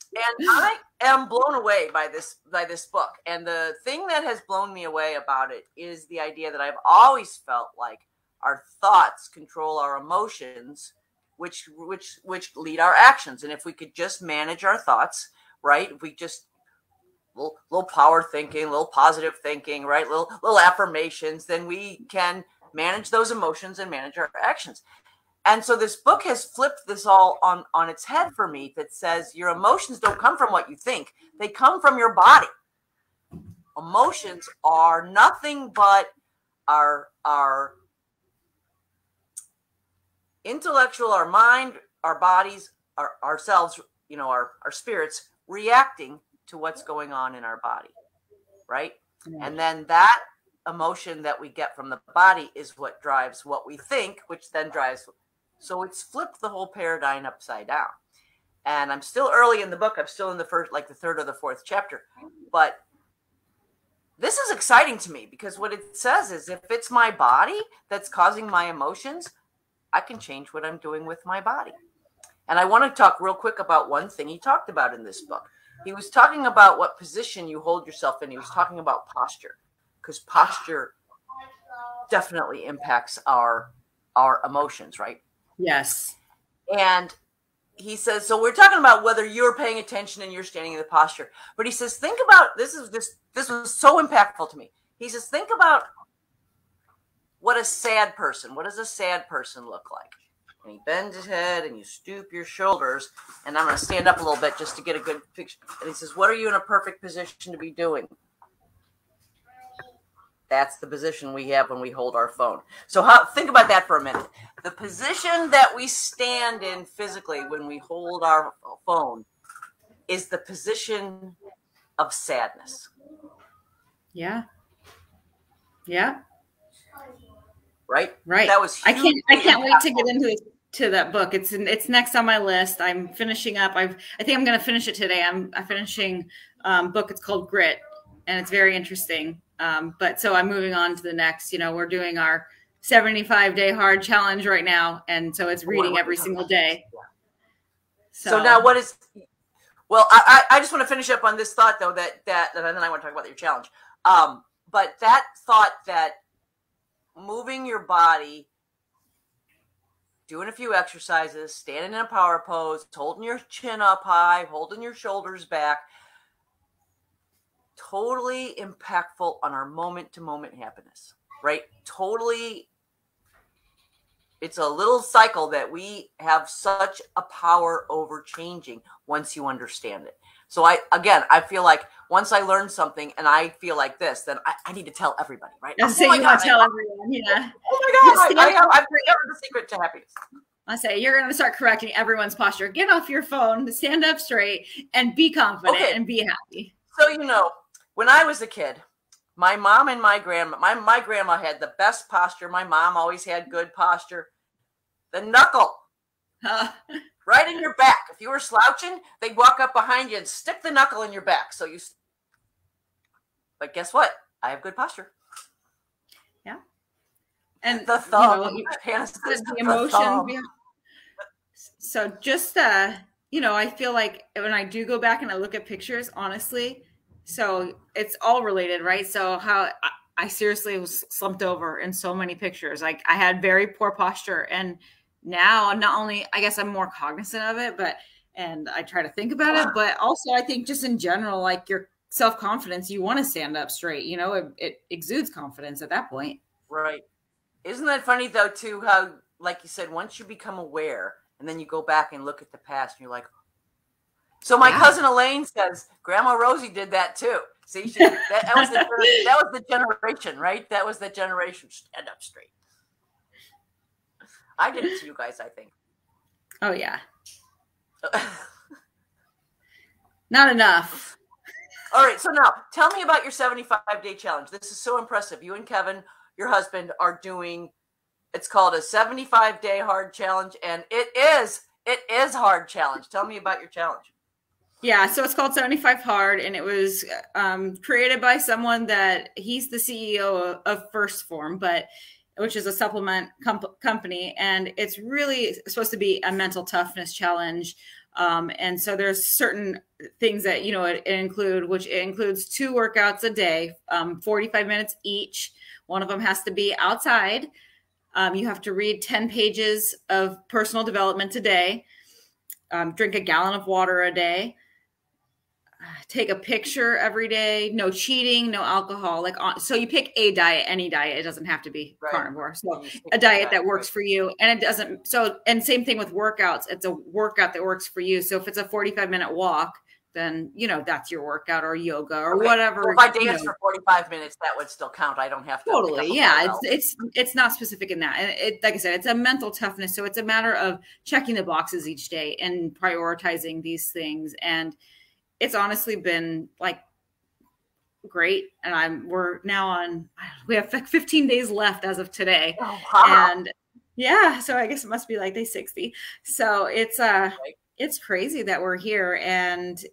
A: I am blown away by this book. And the thing that has blown me away about it is the idea that I've always felt like our thoughts control our emotions, which lead our actions. And if we could just manage our thoughts, right? If we just little power thinking, little positive thinking, right? Little affirmations, then we can manage those emotions and manage our actions. And so this book has flipped this all on its head for me, that says your emotions don't come from what you think. They come from your body. Emotions are nothing but our intellectual, our mind, our bodies, ourselves, our spirits reacting to what's going on in our body, right? And then that emotion that we get from the body is what drives what we think, which then drives. So it's flipped the whole paradigm upside down. And I'm still early in the book. I'm still in the first, like the third or the fourth chapter. But this is exciting to me because what it says is if it's my body that's causing my emotions, I can change what I'm doing with my body. And I want to talk real quick about one thing he talked about in this book. He was talking about what position you hold yourself in. He was talking about posture, because posture definitely impacts our emotions, right?
B: Yes.
A: And he says, so we're talking about whether you're paying attention and you're standing in the posture. But he says, think about, this was so impactful to me. He says, think about what does a sad person look like? And he bends his head and you stoop your shoulders. And I'm going to stand up a little bit just to get a good picture. And he says, what are you in a perfect position to be doing? That's the position we have when we hold our phone. So think about that for a minute. The position that we stand in physically when we hold our phone is the position of sadness.
B: Yeah. Yeah.
A: Right?
B: Right.
A: That was
B: I can't wait to get into that book. It's next on my list. I'm finishing up. I think I'm going to finish it today. I'm finishing book. It's called Grit, and it's very interesting. But so I'm moving on to the next. We're doing our 75-day hard challenge right now, and so it's reading every single day.
A: So now what is? Well, I just want to finish up on this thought though that and then I want to talk about your challenge. But that thought that moving your body, doing a few exercises, standing in a power pose, holding your chin up high, holding your shoulders back, totally impactful on our moment-to-moment happiness, right? Totally. It's a little cycle that we have such a power over changing once you understand it. So I feel like once I learn something and I feel like this, then I need to tell everybody, right?
B: I say you want to tell everyone, yeah.
A: Oh my God, I've discovered the secret to happiness.
B: I say you're going to start correcting everyone's posture. Get off your phone, stand up straight, and be confident and be happy.
A: So, when I was a kid, my mom and my grandma had the best posture. My mom always had good posture. The knuckle. Right in your back. If you were slouching, they'd walk up behind you and stick the knuckle in your back. But guess what? I have good posture.
B: Yeah. And
A: the thumb.
B: The emotion. So just, I feel like when I do go back and I look at pictures, honestly, so it's all related, right? So how I seriously was slumped over in so many pictures. Like I had very poor posture, and now not only, I guess I'm more cognizant of it, and I try to think about it, but also I think just in general, like your self-confidence, you want to stand up straight, it exudes confidence at that point.
A: Right. Isn't that funny though, too, how, like you said, once you become aware and then you go back and look at the past and you're like, so my cousin Elaine says, Grandma Rosie did that too. See, that was the generation, right? That was the generation. Stand up straight. I did it to you guys, I think.
B: Oh, yeah. Not enough.
A: All right. So now tell me about your 75-day challenge. This is so impressive. You and Kevin, your husband, are doing, it's called a 75-day hard challenge. And it is hard challenge. Tell me about your challenge.
B: Yeah, so it's called 75 Hard, and it was created by someone that he's the CEO of First Form, which is a supplement company, and it's really supposed to be a mental toughness challenge. And so there's certain things that it includes 2 workouts a day, 45 minutes each. One of them has to be outside. You have to read 10 pages of personal development a day. Drink a gallon of water a day. Take a picture every day, no cheating, no alcohol. So you pick a diet, any diet. It doesn't have to be carnivore. So a diet that works for you. And it doesn't. So, and same thing with workouts. It's a workout that works for you. So if it's a 45-minute walk, then, that's your workout, or yoga or whatever.
A: Well, if I dance for 45 minutes, that would still count. I don't have to.
B: Totally. Yeah. It's not specific in that. And like I said, it's a mental toughness. So it's a matter of checking the boxes each day and prioritizing these things. And it's honestly been like great. And we have 15 days left as of today.
A: Oh, wow.
B: And yeah, so I guess it must be like day 60. So it's crazy that we're here, and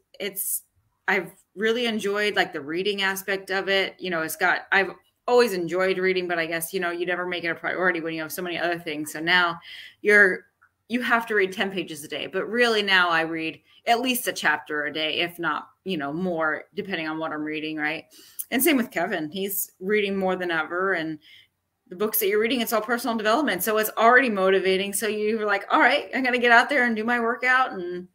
B: I've really enjoyed like the reading aspect of it. I've always enjoyed reading, but I guess, you never make it a priority when you have so many other things. So now you have to read 10 pages a day, but really now I read at least a chapter a day, if not, more, depending on what I'm reading. Right. And same with Kevin. He's reading more than ever. And the books that you're reading, it's all personal development. So it's already motivating. So you're like, all right, I'm going to get out there and do my workout. And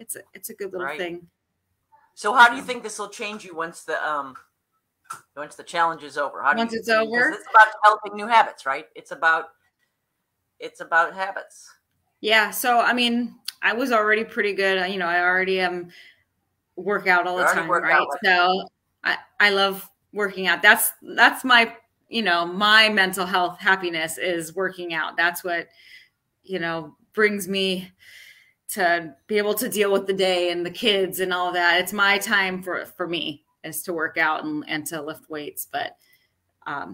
B: it's a good little thing.
A: So how do you think this will change you once the challenge is over?
B: Once it's over?
A: It's about developing new habits, right? It's about habits.
B: Yeah. So, I mean, I was already pretty good. I already work out all the time, right? So I love working out. That's my, my mental health happiness is working out. That's what, brings me to be able to deal with the day and the kids and all that. It's my time for me is to work out and to lift weights. But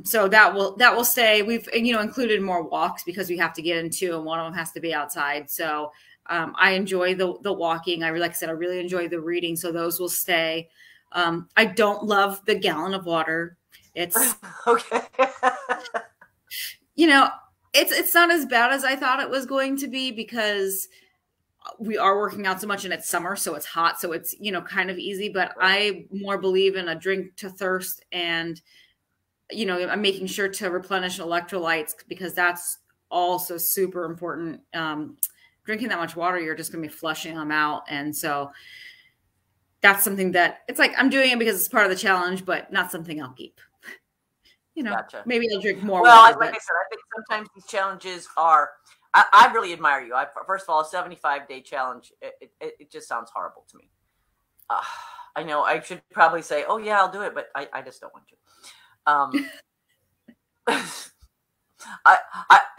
B: so that will stay. We've, included more walks because we have to get into, and one of them has to be outside. So I enjoy the walking. Like I said, I really enjoy the reading. So those will stay. I don't love the gallon of water. It's
A: okay.
B: It's not as bad as I thought it was going to be, because we are working out so much and it's summer, so it's hot. So it's, kind of easy, but I more believe in a drink to thirst. And, I'm making sure to replenish electrolytes because that's also super important. Drinking that much water, you're just going to be flushing them out. And so that's something that it's like I'm doing it because it's part of the challenge, but not something I'll keep.
A: Gotcha.
B: Maybe I'll drink more
A: well,
B: water.
A: Like I said, I think sometimes these challenges are. I really admire you. First of all, a 75-day challenge. It just sounds horrible to me. I know I should probably say, "Oh yeah, I'll do it," but I just don't want to. I'm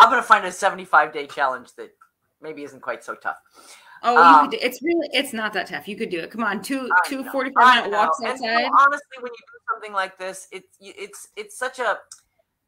A: going to find a 75-day challenge that maybe isn't quite so tough.
B: Oh, you could. It's not that tough. You could do it. Come on, two 45-minute walks outside.
A: And honestly, when you do something like this, it's such a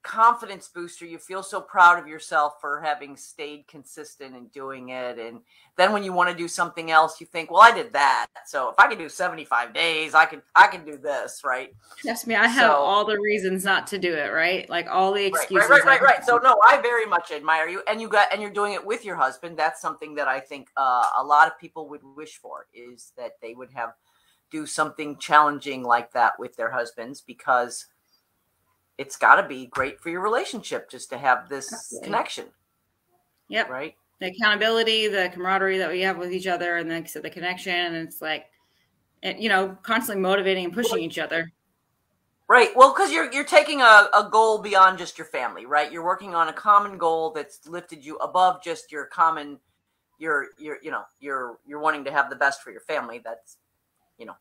A: confidence booster. You feel so proud of yourself for having stayed consistent and doing it. And then when you want to do something else, you think, well, I did that. So if I can do 75 days, I can do this, right?
B: Trust me, I have all the reasons not to do it, right? Like all the excuses.
A: Right. So no, I very much admire you, and you're doing it with your husband. That's something that I think a lot of people would wish for, is that they would do something challenging like that with their husbands, because it's got to be great for your relationship just to have this connection.
B: Yep.
A: Right.
B: The accountability, the camaraderie that we have with each other, and then the connection. And it's like, constantly motivating and pushing each other.
A: Right. Well, because you're taking a goal beyond just your family, right? You're working on a common goal that's lifted you above just your common, you're wanting to have the best for your family. That's,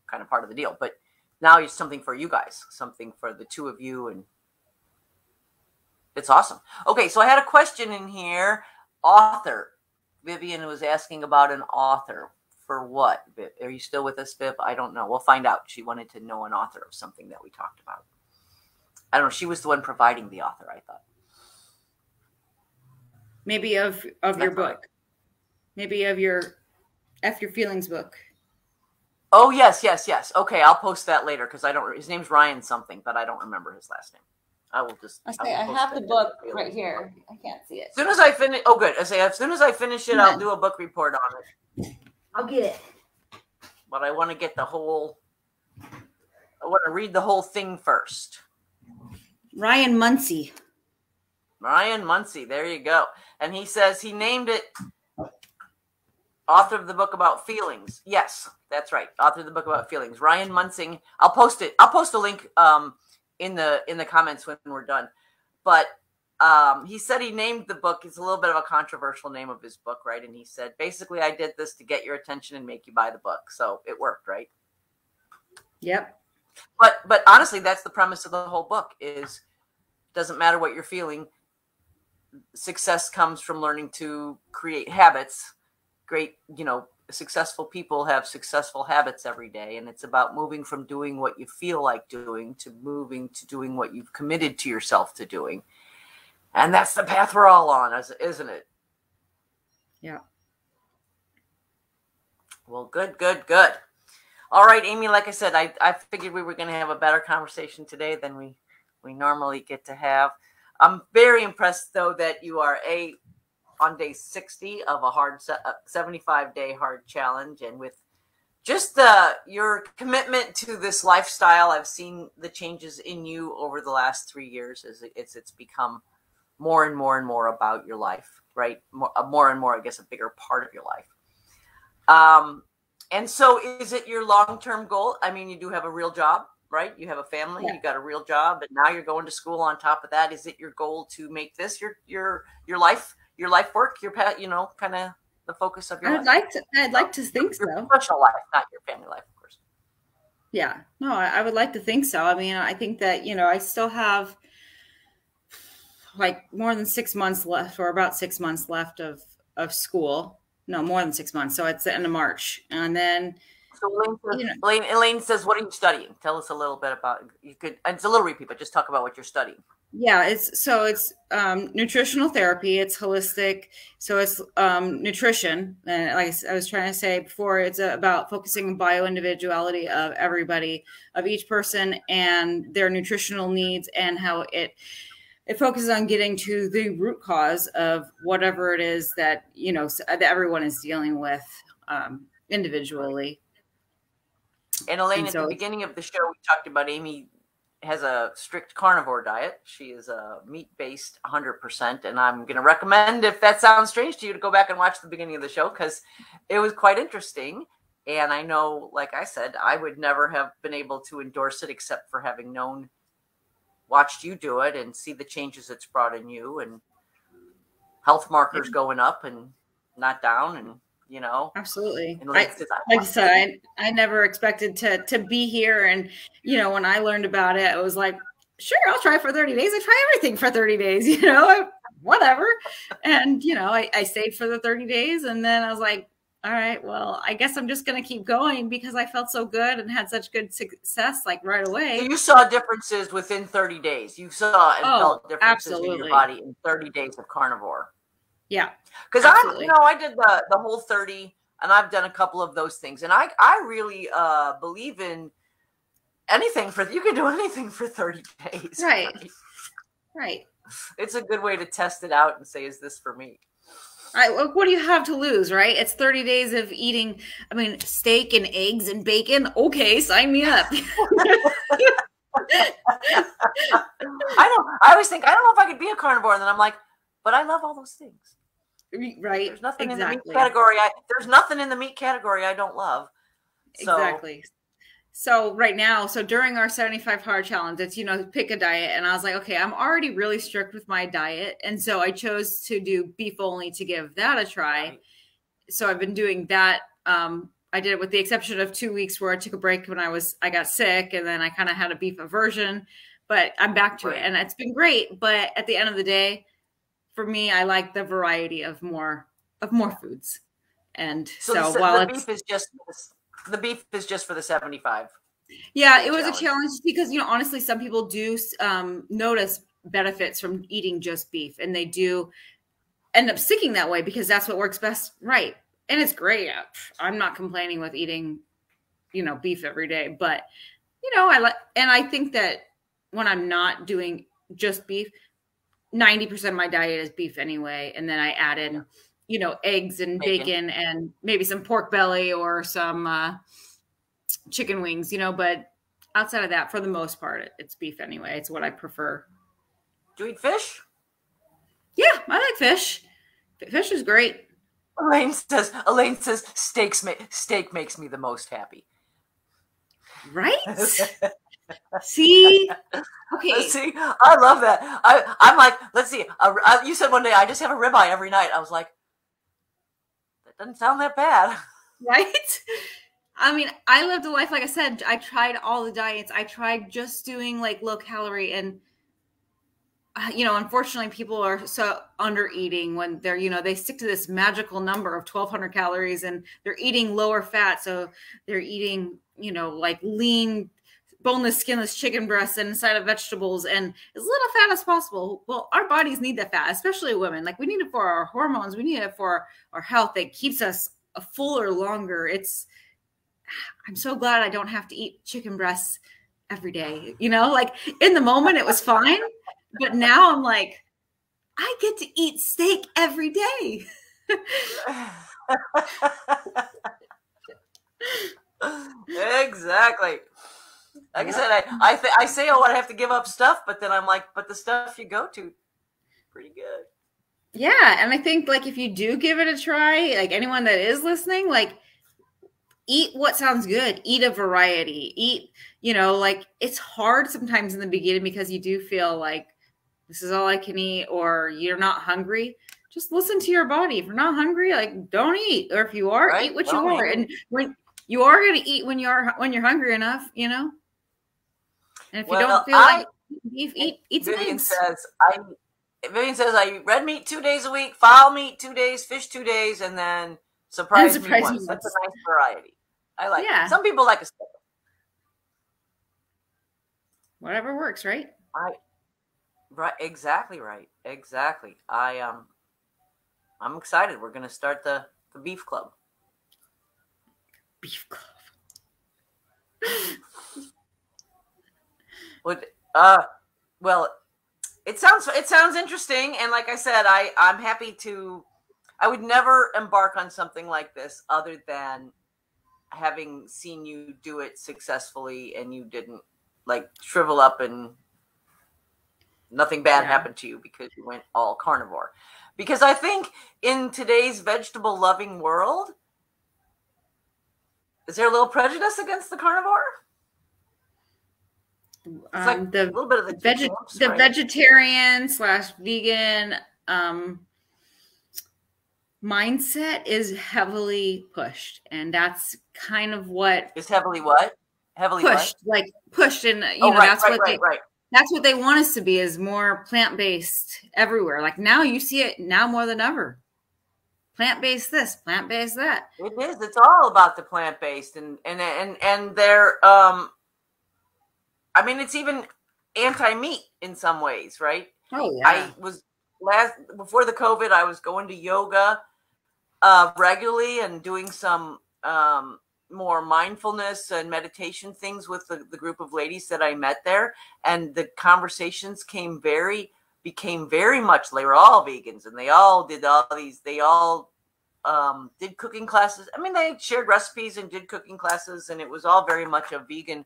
A: kind of part of the deal. But now it's something for you guys, something for the two of you, and it's awesome. Okay, so I had a question in here. Author. Vivian was asking about an author. For what? Are you still with us, Viv? I don't know. We'll find out. She wanted to know an author of something that we talked about. I don't know. She was the one providing the author, I thought.
B: Maybe of your book. Right. Maybe of your F Your Feelings book.
A: Oh, yes. Okay, I'll post that later because his name's Ryan something, but I don't remember his last name. I
B: have the book right here. I can't see it.
A: As soon as I finish, as soon as I finish it, I'll do a book report on it.
B: I'll get it.
A: But I want to get I want to read the whole thing first.
B: Ryan Muncie.
A: There you go. And he says he named it author of the book about feelings. Yes, that's right. Author of the book about feelings. Ryan Muncie. I'll post it. I'll post a link in the comments when we're done. But he said he named the book. It's a little bit of a controversial name of his book, right? And he said, basically, I did this to get your attention and make you buy the book. So it worked, right?
B: Yep.
A: But honestly, that's the premise of the whole book. Is doesn't matter what you're feeling. Success comes from learning to create habits. Great, successful people have successful habits every day, and it's about moving from doing what you feel like doing to moving to doing what you've committed to yourself to doing. And that's the path we're all on, isn't it?
B: Yeah.
A: Well, good. All right, Amy, like I said, I figured we were going to have a better conversation today than we normally get to have. I'm very impressed, though, that you are on day 60 of a 75-day hard challenge, and with just your commitment to this lifestyle. I've seen the changes in you over the last 3 years as it's become more and more and more about your life, right? More and more, I guess, a bigger part of your life. And so is it your long-term goal? I mean, you do have a real job, right? You have a family, You got a real job, but now you're going to school on top of that. Is it your goal to make this your life work, your kind of the focus of your life?
B: I'd like to think so.
A: Your professional life, not your family life, of course.
B: Yeah, no, I would like to think so. I mean, I think that, I still have like more than 6 months left, or about 6 months left of school. No, more than 6 months. So it's the end of March. And then
A: So Elaine says, what are you studying? Tell us a little bit about, it's a little repeat, but just talk about what you're studying.
B: Yeah, it's nutritional therapy. It's holistic. So it's nutrition. And like I was trying to say before, it's about focusing on bio-individuality of everybody, of each person and their nutritional needs, and how it focuses on getting to the root cause of whatever it is that, that everyone is dealing with individually.
A: And Elaine, at the beginning of the show, we talked about Amy has a strict carnivore diet. She is a meat-based 100%. And I'm going to recommend, if that sounds strange to you, to go back and watch the beginning of the show, because it was quite interesting. And I know, like I said, I would never have been able to endorse it except for having watched you do it and see the changes it's brought in you, and health markers going up and not down. And,
B: Absolutely.
A: and
B: Like I said, I never expected to be here. And, when I learned about it, I was like, sure, I'll try for 30 days. I try everything for 30 days, whatever. And, I stayed for the 30 days, and then I was like, all right, well, I guess I'm just going to keep going because I felt so good and had such good success, like right away.
A: So you saw differences within 30 days. You saw and felt differences in your body in 30 days of carnivore.
B: Yeah.
A: Because I did the whole 30, and I've done a couple of those things. And I really believe in anything you can do anything for 30 days.
B: Right.
A: It's a good way to test it out and say, is this for me?
B: Right. Well, what do you have to lose, right? It's 30 days of eating, steak and eggs and bacon. Okay, sign me up.
A: I always think, I don't know if I could be a carnivore. And then I'm like, but I love all those things.
B: Right.
A: There's nothing in the meat category. There's nothing in the meat category I don't love. So.
B: Exactly. So right now, during our 75 hard challenge, it's, pick a diet. And I was like, okay, I'm already really strict with my diet. And so I chose to do beef only to give that a try. Right. So I've been doing that. I did it with the exception of 2 weeks where I took a break when I got sick, and then I kind of had a beef aversion, but I'm back to it, and it's been great. But at the end of the day, for me, I like the variety of more foods. And so while the
A: beef is just for the 75.
B: Yeah, it was a challenge because, honestly, some people do notice benefits from eating just beef, and they do end up sticking that way because that's what works best. Right. And it's great. I'm not complaining with eating, beef every day, but, I think that when I'm not doing just beef, 90% of my diet is beef anyway. And then I add in, eggs and bacon and maybe some pork belly or some chicken wings, but outside of that, for the most part, it's beef anyway. It's what I prefer.
A: Do you eat fish?
B: Yeah, I like fish. Fish is great.
A: Elaine says steak makes me the most happy.
B: Right? See? Okay.
A: See, I love that. I'm like, let's see. You said one day I just have a ribeye every night. I was like, that doesn't sound that bad.
B: Right? I lived a life, like I said, I tried all the diets. I tried just doing like low calorie, and unfortunately people are so under eating when they're, they stick to this magical number of 1,200 calories, and they're eating lower fat. So they're eating, like lean, boneless, skinless chicken breasts and inside of vegetables and as little fat as possible. Well, our bodies need that fat, especially women. Like, we need it for our hormones. We need it for our health. It keeps us fuller longer. I'm so glad I don't have to eat chicken breasts every day. Like, in the moment it was fine. But now I'm like, I get to eat steak every day.
A: Exactly. Like I said, I say, oh, I have to give up stuff, but then I'm like, but the stuff you go to, pretty good.
B: Yeah, and I think, like, if you do give it a try, like anyone that is listening, like, eat what sounds good. Eat a variety. Eat, like, it's hard sometimes in the beginning because you do feel like, this is all I can eat, or you're not hungry. Just listen to your body. If you're not hungry, like, don't eat. Or if you are, eat what you are. And when you are going to eat when you're hungry enough, And if you don't feel like beef, eat some eggs.
A: Vivian says I red meat 2 days a week, fowl meat 2 days, fish 2 days, and then surprise me once. That's a nice variety. I like it. Some people like a steak.
B: Whatever works, right?
A: Right, exactly right. Exactly. I'm excited. We're gonna start the beef club.
B: Beef club.
A: Well, it sounds interesting, and like I said, I'm happy to. I would never embark on something like this other than having seen you do it successfully, and you didn't like shrivel up and nothing bad happened to you because you went all carnivore. Because I think in today's vegetable loving world, is there a little prejudice against the carnivore? It's like a little bit of
B: the vegetarian / vegan mindset is heavily pushed, and that's kind of what
A: is heavily what
B: pushed,
A: what?
B: like pushed, and that's what they want us to be, is more plant-based everywhere. Like now you see it now more than ever. Plant-based this, plant-based that.
A: It is. It's all about the plant-based, and they're I mean, it's even anti-meat in some ways, right?
B: Oh yeah.
A: I was before the COVID, I was going to yoga regularly and doing some more mindfulness and meditation things with the group of ladies that I met there, and the conversations became very much, they were all vegans, and they all did did cooking classes. I mean, they shared recipes and did cooking classes, and it was all very much a vegan,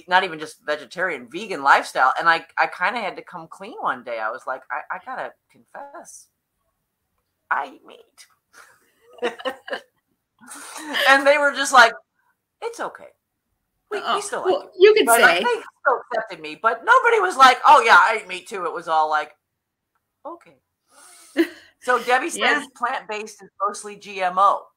A: not even just vegetarian, vegan lifestyle. And I kind of had to come clean one day. I was like, I gotta confess, I eat meat. And they were just like, it's okay. We still like it.
B: You can say.
A: Like, they still accepted me, but nobody was like, oh yeah, I eat meat too. It was all like, okay. So Debbie says plant-based is mostly GMO.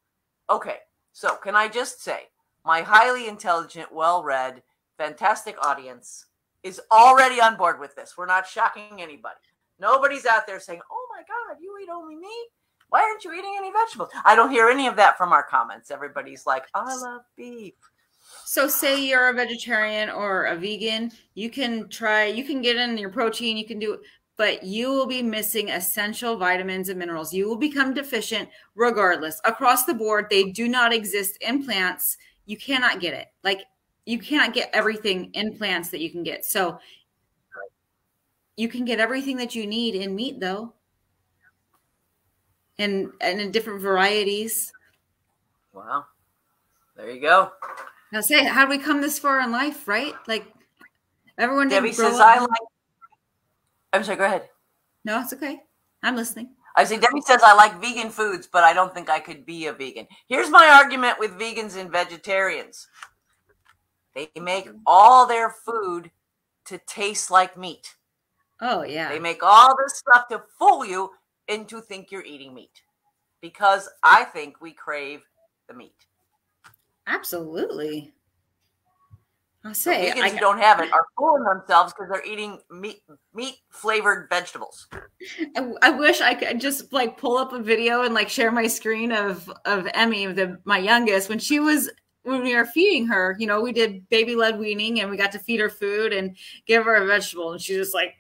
A: Okay, so can I just say, my highly intelligent, well-read, fantastic audience is already on board with this. We're not shocking anybody. Nobody's out there saying, oh my God, you eat only meat? Why aren't you eating any vegetables? I don't hear any of that from our comments. Everybody's like, I love beef.
B: So say you're a vegetarian or a vegan, you can get in your protein, you can do it, but you will be missing essential vitamins and minerals. You will become deficient regardless. Across the board, they do not exist in plants. You cannot get it. Like, you cannot get everything in plants that you can get. So you can get everything that you need in meat, though. And in different varieties.
A: Wow. There you go.
B: Now say, how do we come this far in life, right? Like, everyone didn't
A: Debbie says, I'm sorry, go ahead.
B: No, it's okay. I'm listening.
A: I say, Debbie says, I like vegan foods, but I don't think I could be a vegan. Here's my argument with vegans and vegetarians. They make all their food to taste like meat.
B: Oh, yeah.
A: They make all this stuff to fool you into think you're eating meat, because I think we crave the meat.
B: Absolutely. I'll say,
A: vegans who don't have it are fooling themselves because they're eating meat flavored vegetables.
B: I wish I could just like pull up a video and like share my screen of Emmy, my youngest, when we were feeding her. You know, we did baby led weaning, and we got to feed her food and give her a vegetable, and she's just like,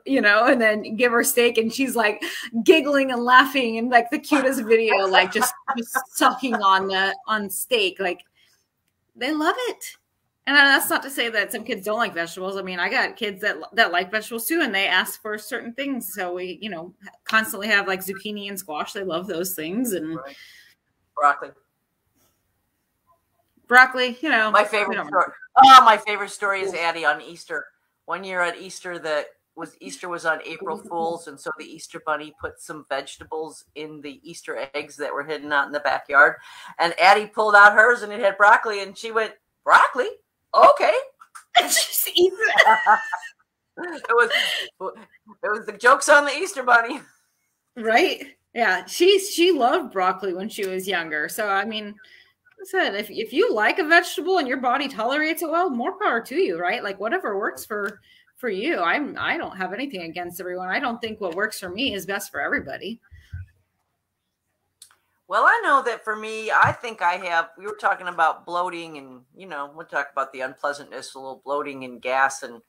B: you know, and then give her steak, and she's like giggling and laughing, and like the cutest video, like just sucking on steak. Like, they love it. And that's not to say that some kids don't like vegetables. I mean, I got kids that like vegetables too, and they ask for certain things. So we, you know, constantly have like zucchini and squash. They love those things. And broccoli, you know.
A: My favorite story. Oh, my favorite story is Addie on Easter. One year at Easter, Easter was on April Fool's, and so the Easter bunny put some vegetables in the Easter eggs that were hidden out in the backyard. And Addie pulled out hers, and it had broccoli, and she went, broccoli? Okay.
B: Just eat it.
A: It was the jokes on the Easter bunny.
B: Right? Yeah. She loved broccoli when she was younger. So, I mean, I said, if you like a vegetable and your body tolerates it well, more power to you, right? Like, whatever works for you. I don't have anything against everyone. I don't think what works for me is best for everybody.
A: Well, I know that for me, I think we were talking about bloating, and, you know, we'll talk about the unpleasantness, a little bloating and gas, and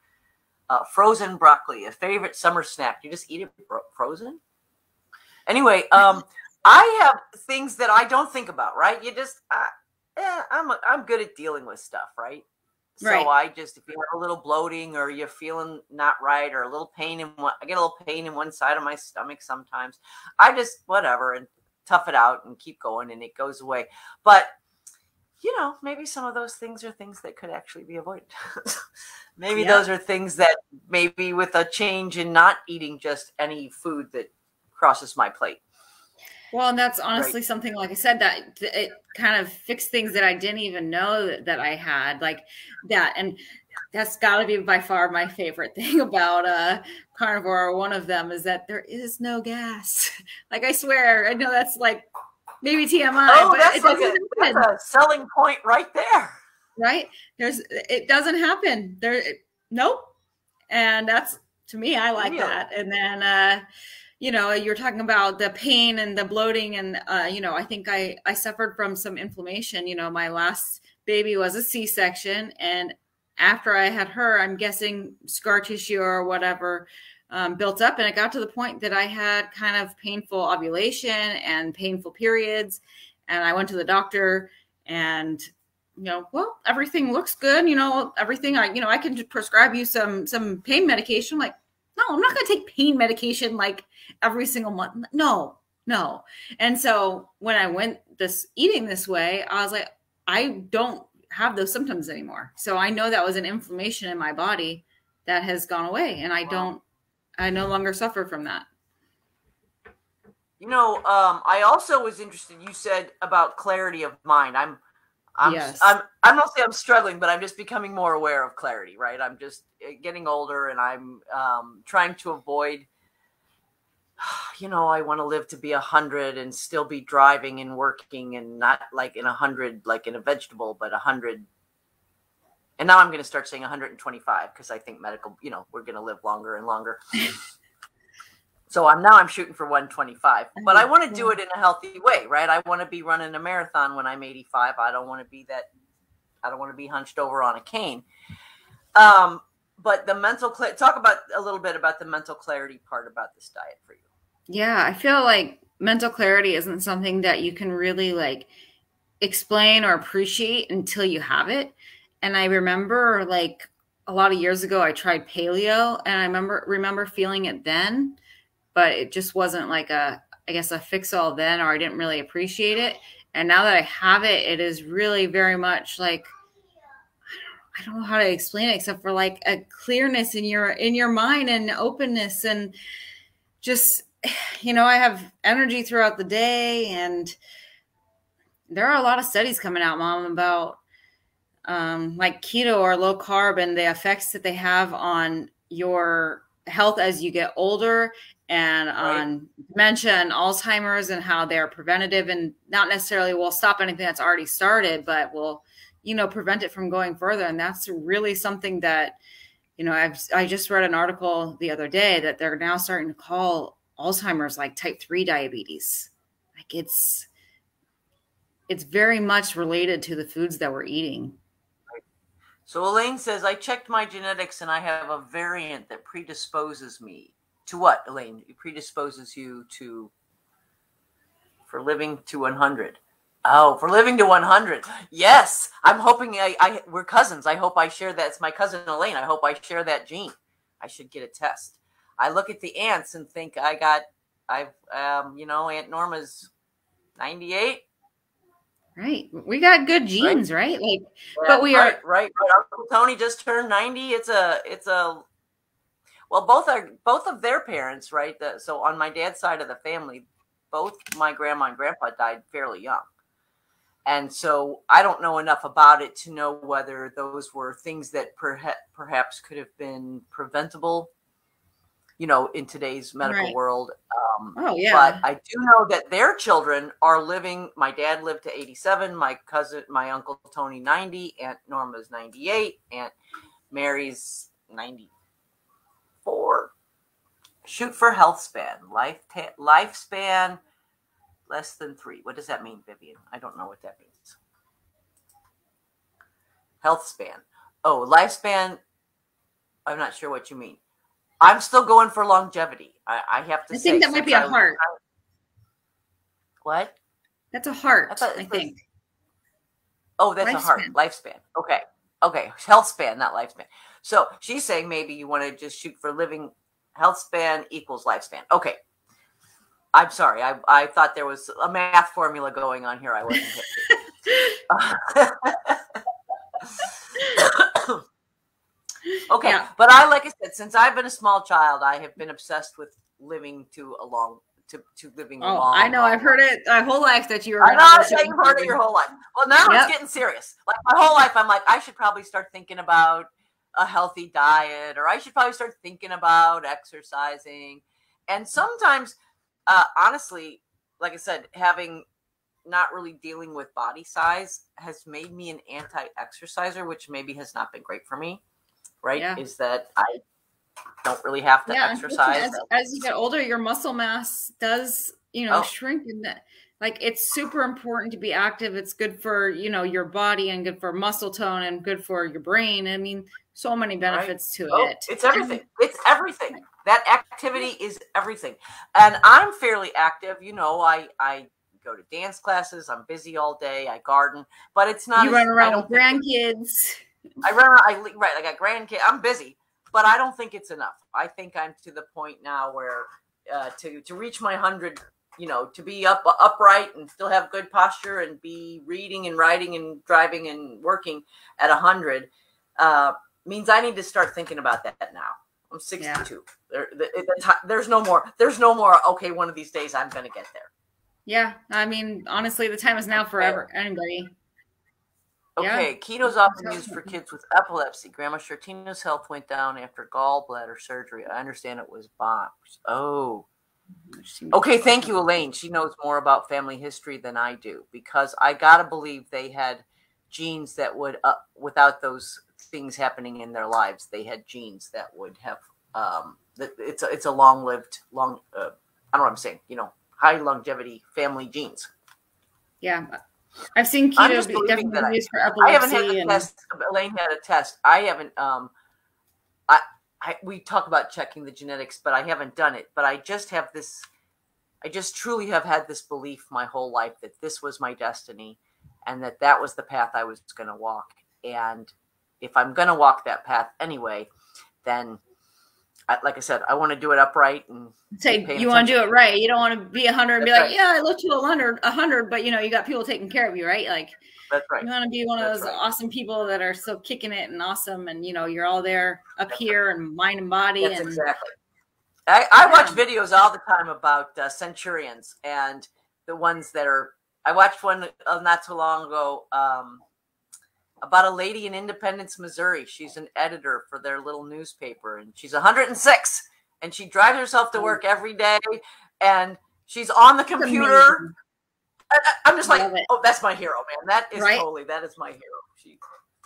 A: frozen broccoli, a favorite summer snack. You just eat it frozen. Anyway, I have things that I don't think about, right? You just, I'm good at dealing with stuff, right? So I just, if you have a little bloating, or you're feeling not right, or a little pain I get a little pain in one side of my stomach sometimes. I just, whatever, and tough it out and keep going, and it goes away. But maybe some of those things are things that could actually be avoided. Maybe
B: Yep.
A: those are things that maybe with a change in not eating just any food that crosses my plate.
B: Well, and that's
A: Right.
B: honestly something, like I said, that it kind of fixed things that I didn't even know that I had, like that. And that's got to be by far my favorite thing about carnivore. One of them is that there is no gas. Like, I swear, I know that's like maybe TMI,
A: Oh,
B: but
A: that's
B: it
A: like
B: doesn't
A: that's
B: happen,
A: a selling point right there.
B: right? It doesn't happen there. Nope. And that's, to me, I like
A: Really?
B: that. And then, you're talking about the pain and the bloating. And, I think I suffered from some inflammation. My last baby was a C-section. And after I had her, I'm guessing scar tissue or whatever built up. And it got to the point that I had kind of painful ovulation and painful periods. And I went to the doctor, and well, everything looks good. Everything I can prescribe you some pain medication. Like, no, I'm not going to take pain medication like every single month. No. And so when I went eating this way, I was like, I don't have those symptoms anymore. So I know that was an inflammation in my body that has gone away, and I no longer suffer from that.
A: I also was interested. You said about clarity of mind.
B: Yes.
A: I'm not saying I'm struggling, but I'm just becoming more aware of clarity, right? I'm just getting older, and I'm trying to avoid, I want to live to be 100 and still be driving and working, and not like in 100, like in a vegetable, but 100. And now I'm going to start saying 125 because I think medical, we're going to live longer and longer. So I'm shooting for 125, but I want to do it in a healthy way, right? I want to be running a marathon when I'm 85. I don't want to be hunched over on a cane. But the talk about a little bit about the mental clarity part about this diet for you.
B: Yeah, I feel like mental clarity isn't something that you can really like explain or appreciate until you have it. And I remember, like, a lot of years ago I tried paleo, and I remember feeling it then, but it just wasn't like I guess a fix all then, or I didn't really appreciate it. And now that I have it, it is really very much like, I don't know how to explain it except for like a clearness in your mind and openness, and just, I have energy throughout the day. And there are a lot of studies coming out, Mom, about like keto or low carb and the effects that they have on your health as you get older, and on dementia and Alzheimer's, and how they're preventative and not necessarily will stop anything that's already started, but will, prevent it from going further. And that's really something that, I just read an article the other day that they're now starting to call Alzheimer's like type 3 diabetes. Like, it's very much related to the foods that we're eating.
A: So Elaine says, I checked my genetics and I have a variant that predisposes me to what, Elaine? It predisposes you for living to 100. Oh, for living to 100. Yes. I'm hoping we're cousins. I hope I share that. It's my cousin Elaine. I hope I share that gene. I should get a test. I look at the aunts and think Aunt Norma's 98.
B: Right. We got good genes, right? Like,
A: yeah,
B: but we are
A: right. Uncle Tony just turned 90. Well, both of their parents, right? So on my dad's side of the family, both my grandma and grandpa died fairly young. And so I don't know enough about it to know whether those were things that perhaps could have been preventable, in today's medical world.
B: Oh, yeah.
A: But I do know that their children are living. My dad lived to 87. My Uncle Tony, 90. Aunt Norma's 98. Aunt Mary's 94. Shoot for health span. Lifespan less than 3. What does that mean, Vivian? I don't know what that means. Health span. Oh, lifespan. I'm not sure what you mean. I'm still going for longevity. I have to say.
B: I think that might be a heart.
A: What?
B: That's a heart, I think.
A: Oh, that's a heart. Lifespan. Okay. Health span, not lifespan. So she's saying maybe you want to just shoot for living health span equals lifespan. Okay. I'm sorry. I thought there was a math formula going on here. I wasn't hip to. Okay,
B: Yeah.
A: but like I said, since I've been a small child, I have been obsessed with living to living a
B: Oh, I
A: long,
B: know.
A: long
B: I've heard
A: life.
B: it my whole life that you were
A: I
B: going to live
A: know,
B: to
A: yeah, you've heard it
B: 100.
A: your whole life. Well, now it's
B: Yep.
A: getting serious. Like my whole life, I'm like, I should probably start thinking about a healthy diet, or I should probably start thinking about exercising. And sometimes, honestly, like I said, having not really dealing with body size has made me an anti-exerciser, which maybe has not been great for me. Right?
B: Yeah.
A: Is that I don't really have to
B: Yeah, unfortunately,
A: exercise.
B: as you get older, your muscle mass does,
A: Oh,
B: shrink. And that, like, it's super important to be active. It's good for, your body and good for muscle tone and good for your brain. I mean, so many
A: right.
B: benefits to
A: Oh,
B: it.
A: it's everything.
B: And
A: It's everything. That activity is everything. And I'm fairly active. I go to dance classes. I'm busy all day. I garden, but it's not
B: you run
A: as I
B: around with
A: don't think
B: grandkids.
A: I run around. I got grandkids. I'm busy, but I don't think it's enough. I think I'm to the point now where to reach my 100, to be upright and still have good posture and be reading and writing and driving and working at 100 means I need to start thinking about that now. I'm 62. Yeah. There's no more. There's no more. Okay, one of these days I'm going to get there.
B: Yeah, I mean, honestly, the time is now for anybody.
A: Okay,
B: Yeah.
A: keto's often used for kids with epilepsy. Grandma Shortino's health went down after gallbladder surgery. I understand it was bombs. Oh. Okay, thank you, Elaine. She knows more about family history than I do, because I gotta believe they had genes that would, without those things happening in their lives, they had genes that would have. It's a long-lived, I don't know what I'm saying. High longevity family genes.
B: Yeah. I've seen keto definitely used for epilepsy.
A: I haven't had the test. Elaine had a test. I haven't. We talk about checking the genetics, but I haven't done it. But I just have this. I just truly have had this belief my whole life that this was my destiny, and that was the path I was going to walk. And if I'm going to walk that path anyway, then, like I said, I want to do it upright and
B: say you want to do it right. You don't want to be 100 and be like, yeah, I look to 100, but you got people taking care of you, right? Like,
A: that's right.
B: You want to be one of those awesome people that are so kicking it and awesome, and you're all there up here and mind and body.
A: That's exactly. I watch videos all the time about centurions and the ones that are. I watched one not so long ago about a lady in Independence, Missouri. She's an editor for their little newspaper, and she's 106, and she drives herself to work every day, and she's on the computer. I'm just like, oh, that's my hero, man. That is that is my hero.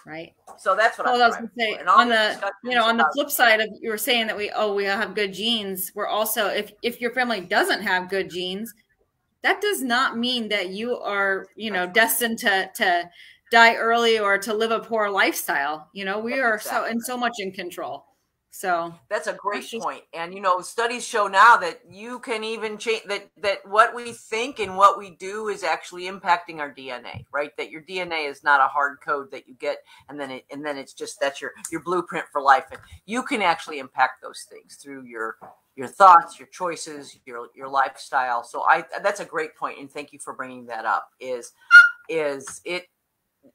B: Right.
A: So that's what I was
B: going to say. On the flip side of you were saying that we have good genes. We're also, if your family doesn't have good genes, that does not mean that you are, destined to die early or to live a poor lifestyle. We are so much in control. So
A: that's a great point. And, studies show now that you can even change that what we think and what we do is actually impacting our DNA, right? That your DNA is not a hard code that you get. And then it's just, that's your blueprint for life. And you can actually impact those things through your thoughts, your choices, your lifestyle. So that's a great point. And thank you for bringing that up is it,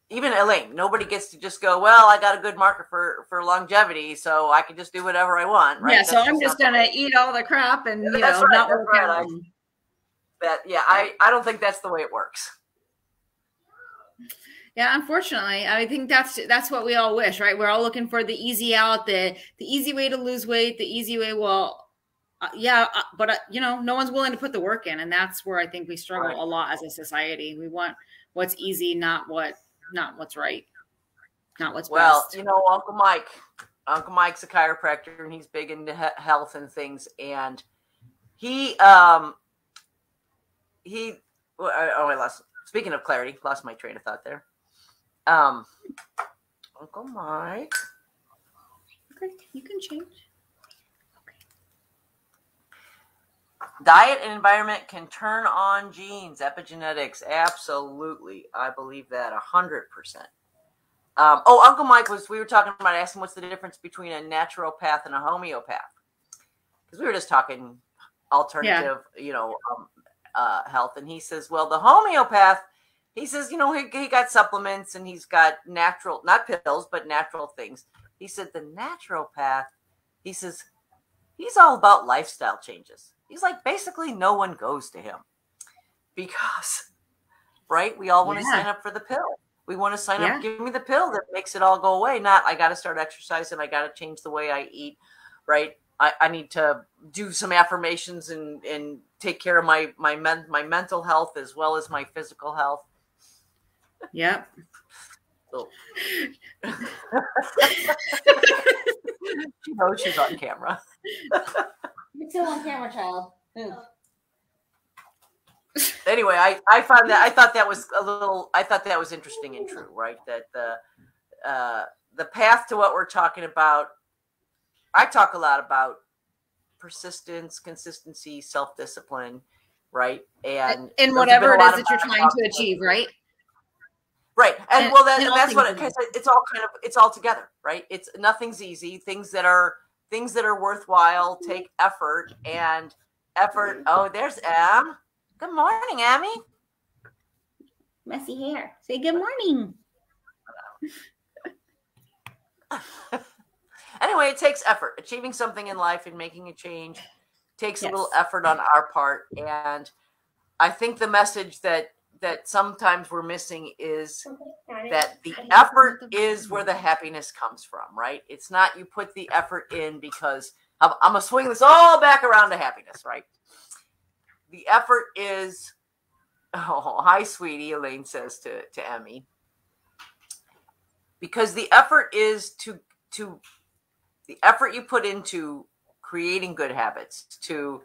A: even Elaine, nobody gets to just go, well, I got a good marker for longevity, so I can just do whatever I want, right?
B: Yeah, so I'm just going to eat all the crap and, not work out.
A: I don't think that's the way it works.
B: Yeah, unfortunately, I think that's what we all wish, right? We're all looking for the easy out, the easy way to lose weight, the easy way. Well, but no one's willing to put the work in, and that's where I think we struggle a lot as a society. We want what's easy, not what's right, not what's best.
A: Uncle Mike's a chiropractor, and he's big into health and things. And speaking of clarity, lost my train of thought there. Uncle Mike.
B: Okay, you can change.
A: Diet and environment can turn on genes, epigenetics. Absolutely. I believe that 100%. Uncle Mike we were talking about asking what's the difference between a naturopath and a homeopath. Because we were just talking alternative, health. And he says, well, the homeopath he says, he got supplements and he's got natural, not pills, but natural things. He said the natural path, he says, he's all about lifestyle changes. He's like, basically no one goes to him because, right, we all want to sign up for the pill. We want to sign up, give me the pill that makes it all go away. Not, I got to start exercising. I got to change the way I eat, right? I need to do some affirmations and take care of my mental health as well as my physical health.
B: Yep.
A: So. She knows she's on camera.
C: You're still on camera, child.
A: Anyway, I found that, I thought that was interesting and true, right? That the path to what we're talking about, I talk a lot about persistence, consistency, self-discipline, right? And
B: whatever it is that you're trying to achieve, right?
A: Right. And that's what it's all together, right? It's nothing's easy. Things that are worthwhile take effort and effort. Oh, there's Em. Good morning, Emmy.
C: Messy hair. Say good morning.
A: Anyway, it takes effort. Achieving something in life and making a change takes a little effort on our part. And I think the message that sometimes we're missing is that the effort is where the happiness comes from, right? It's not you put the effort in because I'm going to swing this all back around to happiness, right? The effort is, oh, hi, sweetie, Elaine says to Emmy. Because the effort is the effort you put into creating good habits, to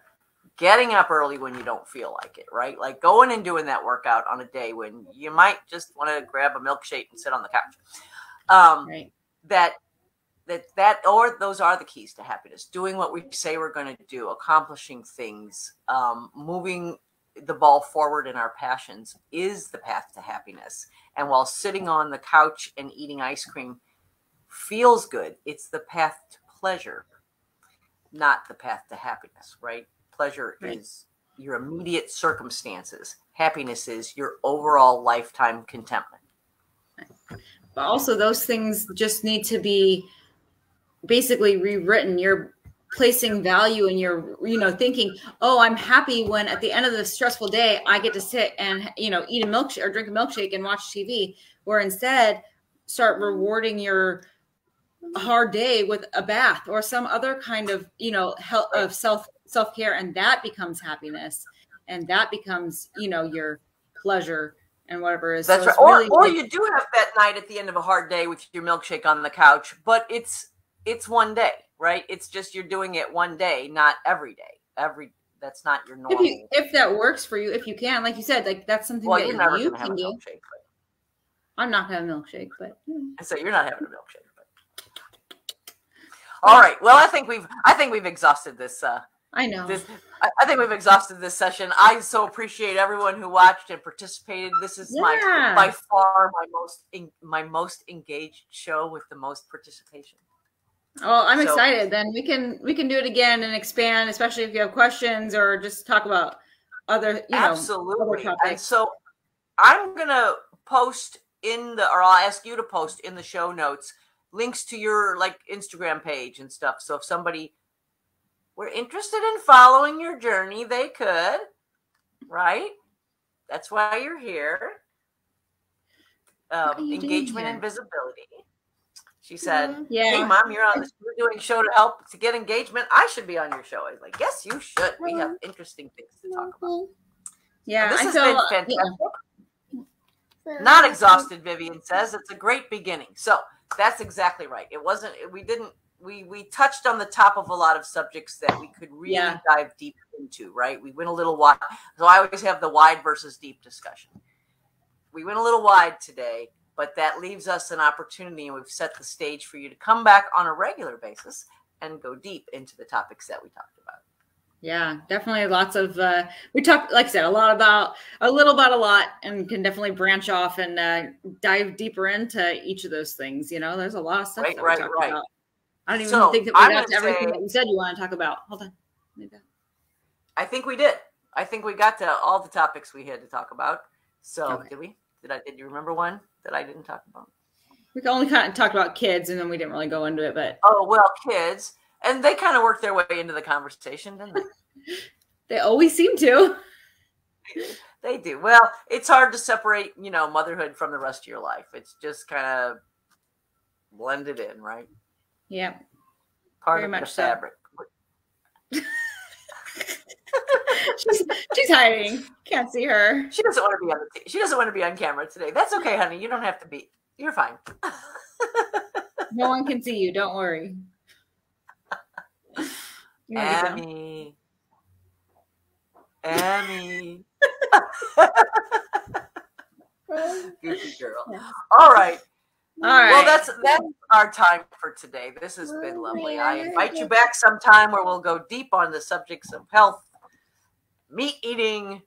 A: getting up early when you don't feel like it, right? Like going and doing that workout on a day when you might just want to grab a milkshake and sit on the couch.
B: Right.
A: Those are the keys to happiness. Doing what we say we're going to do, accomplishing things, moving the ball forward in our passions is the path to happiness. And while sitting on the couch and eating ice cream feels good, it's the path to pleasure, not the path to happiness, right? Pleasure is your immediate circumstances. Happiness is your overall lifetime contentment.
B: But also those things just need to be basically rewritten. You're placing value in your, thinking, oh, I'm happy when at the end of the stressful day, I get to sit and, eat a milkshake or drink a milkshake and watch TV, where instead start rewarding your hard day with a bath or some other kind of, health of self-care. And that becomes happiness. And that becomes, your pleasure and whatever is.
A: That's
B: so
A: right.
B: Really
A: or you do have that night at the end of a hard day with your milkshake on the couch, but it's one day, right? It's just you're doing it one day, not every day. That's not your normal.
B: If that works for you, if you can, like you said, like that's something that you can do. I'm not having a milkshake, but
A: I say you're not having a milkshake. But... All right. Well, I think we've exhausted this.
B: I know.
A: I think we've exhausted this session. I so appreciate everyone who watched and participated. This is by far my most engaged show with the most participation.
B: Well, I'm excited. Then we can do it again and expand, especially if you have questions or just talk about other,
A: absolutely.
B: Other topics.
A: And so I'm gonna post or I'll ask you to post in the show notes links to your Instagram page and stuff. So if somebody were interested in following your journey, they could, right? That's why you're here. Engagement and visibility. She said, hey, Mom, you're doing a show to get engagement. I should be on your show. I was like, yes, you should. We have interesting things to talk about.
B: Yeah.
A: This has been fantastic. Yeah. Not exhausted, Vivian says. It's a great beginning. So that's exactly right. It wasn't, we touched on the top of a lot of subjects that we could really dive deep into, right? We went a little wide. So I always have the wide versus deep discussion. We went a little wide today, but that leaves us an opportunity, and we've set the stage for you to come back on a regular basis and go deep into the topics that we talked about.
B: Yeah, definitely lots of, we talked, like I said, a little about a lot, and can definitely branch off and dive deeper into each of those things. There's a lot of stuff that we talked about. I don't even think that we got to everything that you said you want to talk about. Hold on.
A: I think we did. I think we got to all the topics we had to talk about. So did we? Did you remember one that I didn't talk about?
B: We only kind of talked about kids, and then we didn't really go into it. But
A: oh well, kids, and they kind of worked their way into the conversation, didn't they?
B: They always seem to.
A: They do. Well, it's hard to separate, motherhood from the rest of your life. It's just kind of blended in, right?
B: Yeah.
A: Part of the fabric.
B: She's hiding. Can't see her.
A: She doesn't want to be on she doesn't want to be on camera today. That's okay, honey. You don't have to be. You're fine.
B: No one can see you. Don't worry.
A: Emmy. Goofy girl. All right. Well, that's our time for today. This has been lovely. I invite you back sometime where we'll go deep on the subjects of health, meat eating,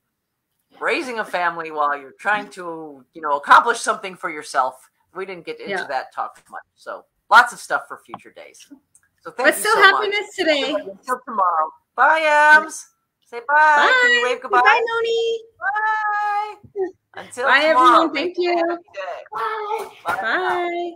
A: raising a family while you're trying to, accomplish something for yourself. We didn't get into that talk much. So lots of stuff for future days. So thank you so much.
B: Happiness today.
A: Until tomorrow. Bye, Ams. Say bye.
B: Bye.
A: Can you wave goodbye?
B: Bye, Noni.
A: Bye. Until
B: bye,
A: tomorrow.
B: everyone. Thank you.
A: Bye.
B: Bye.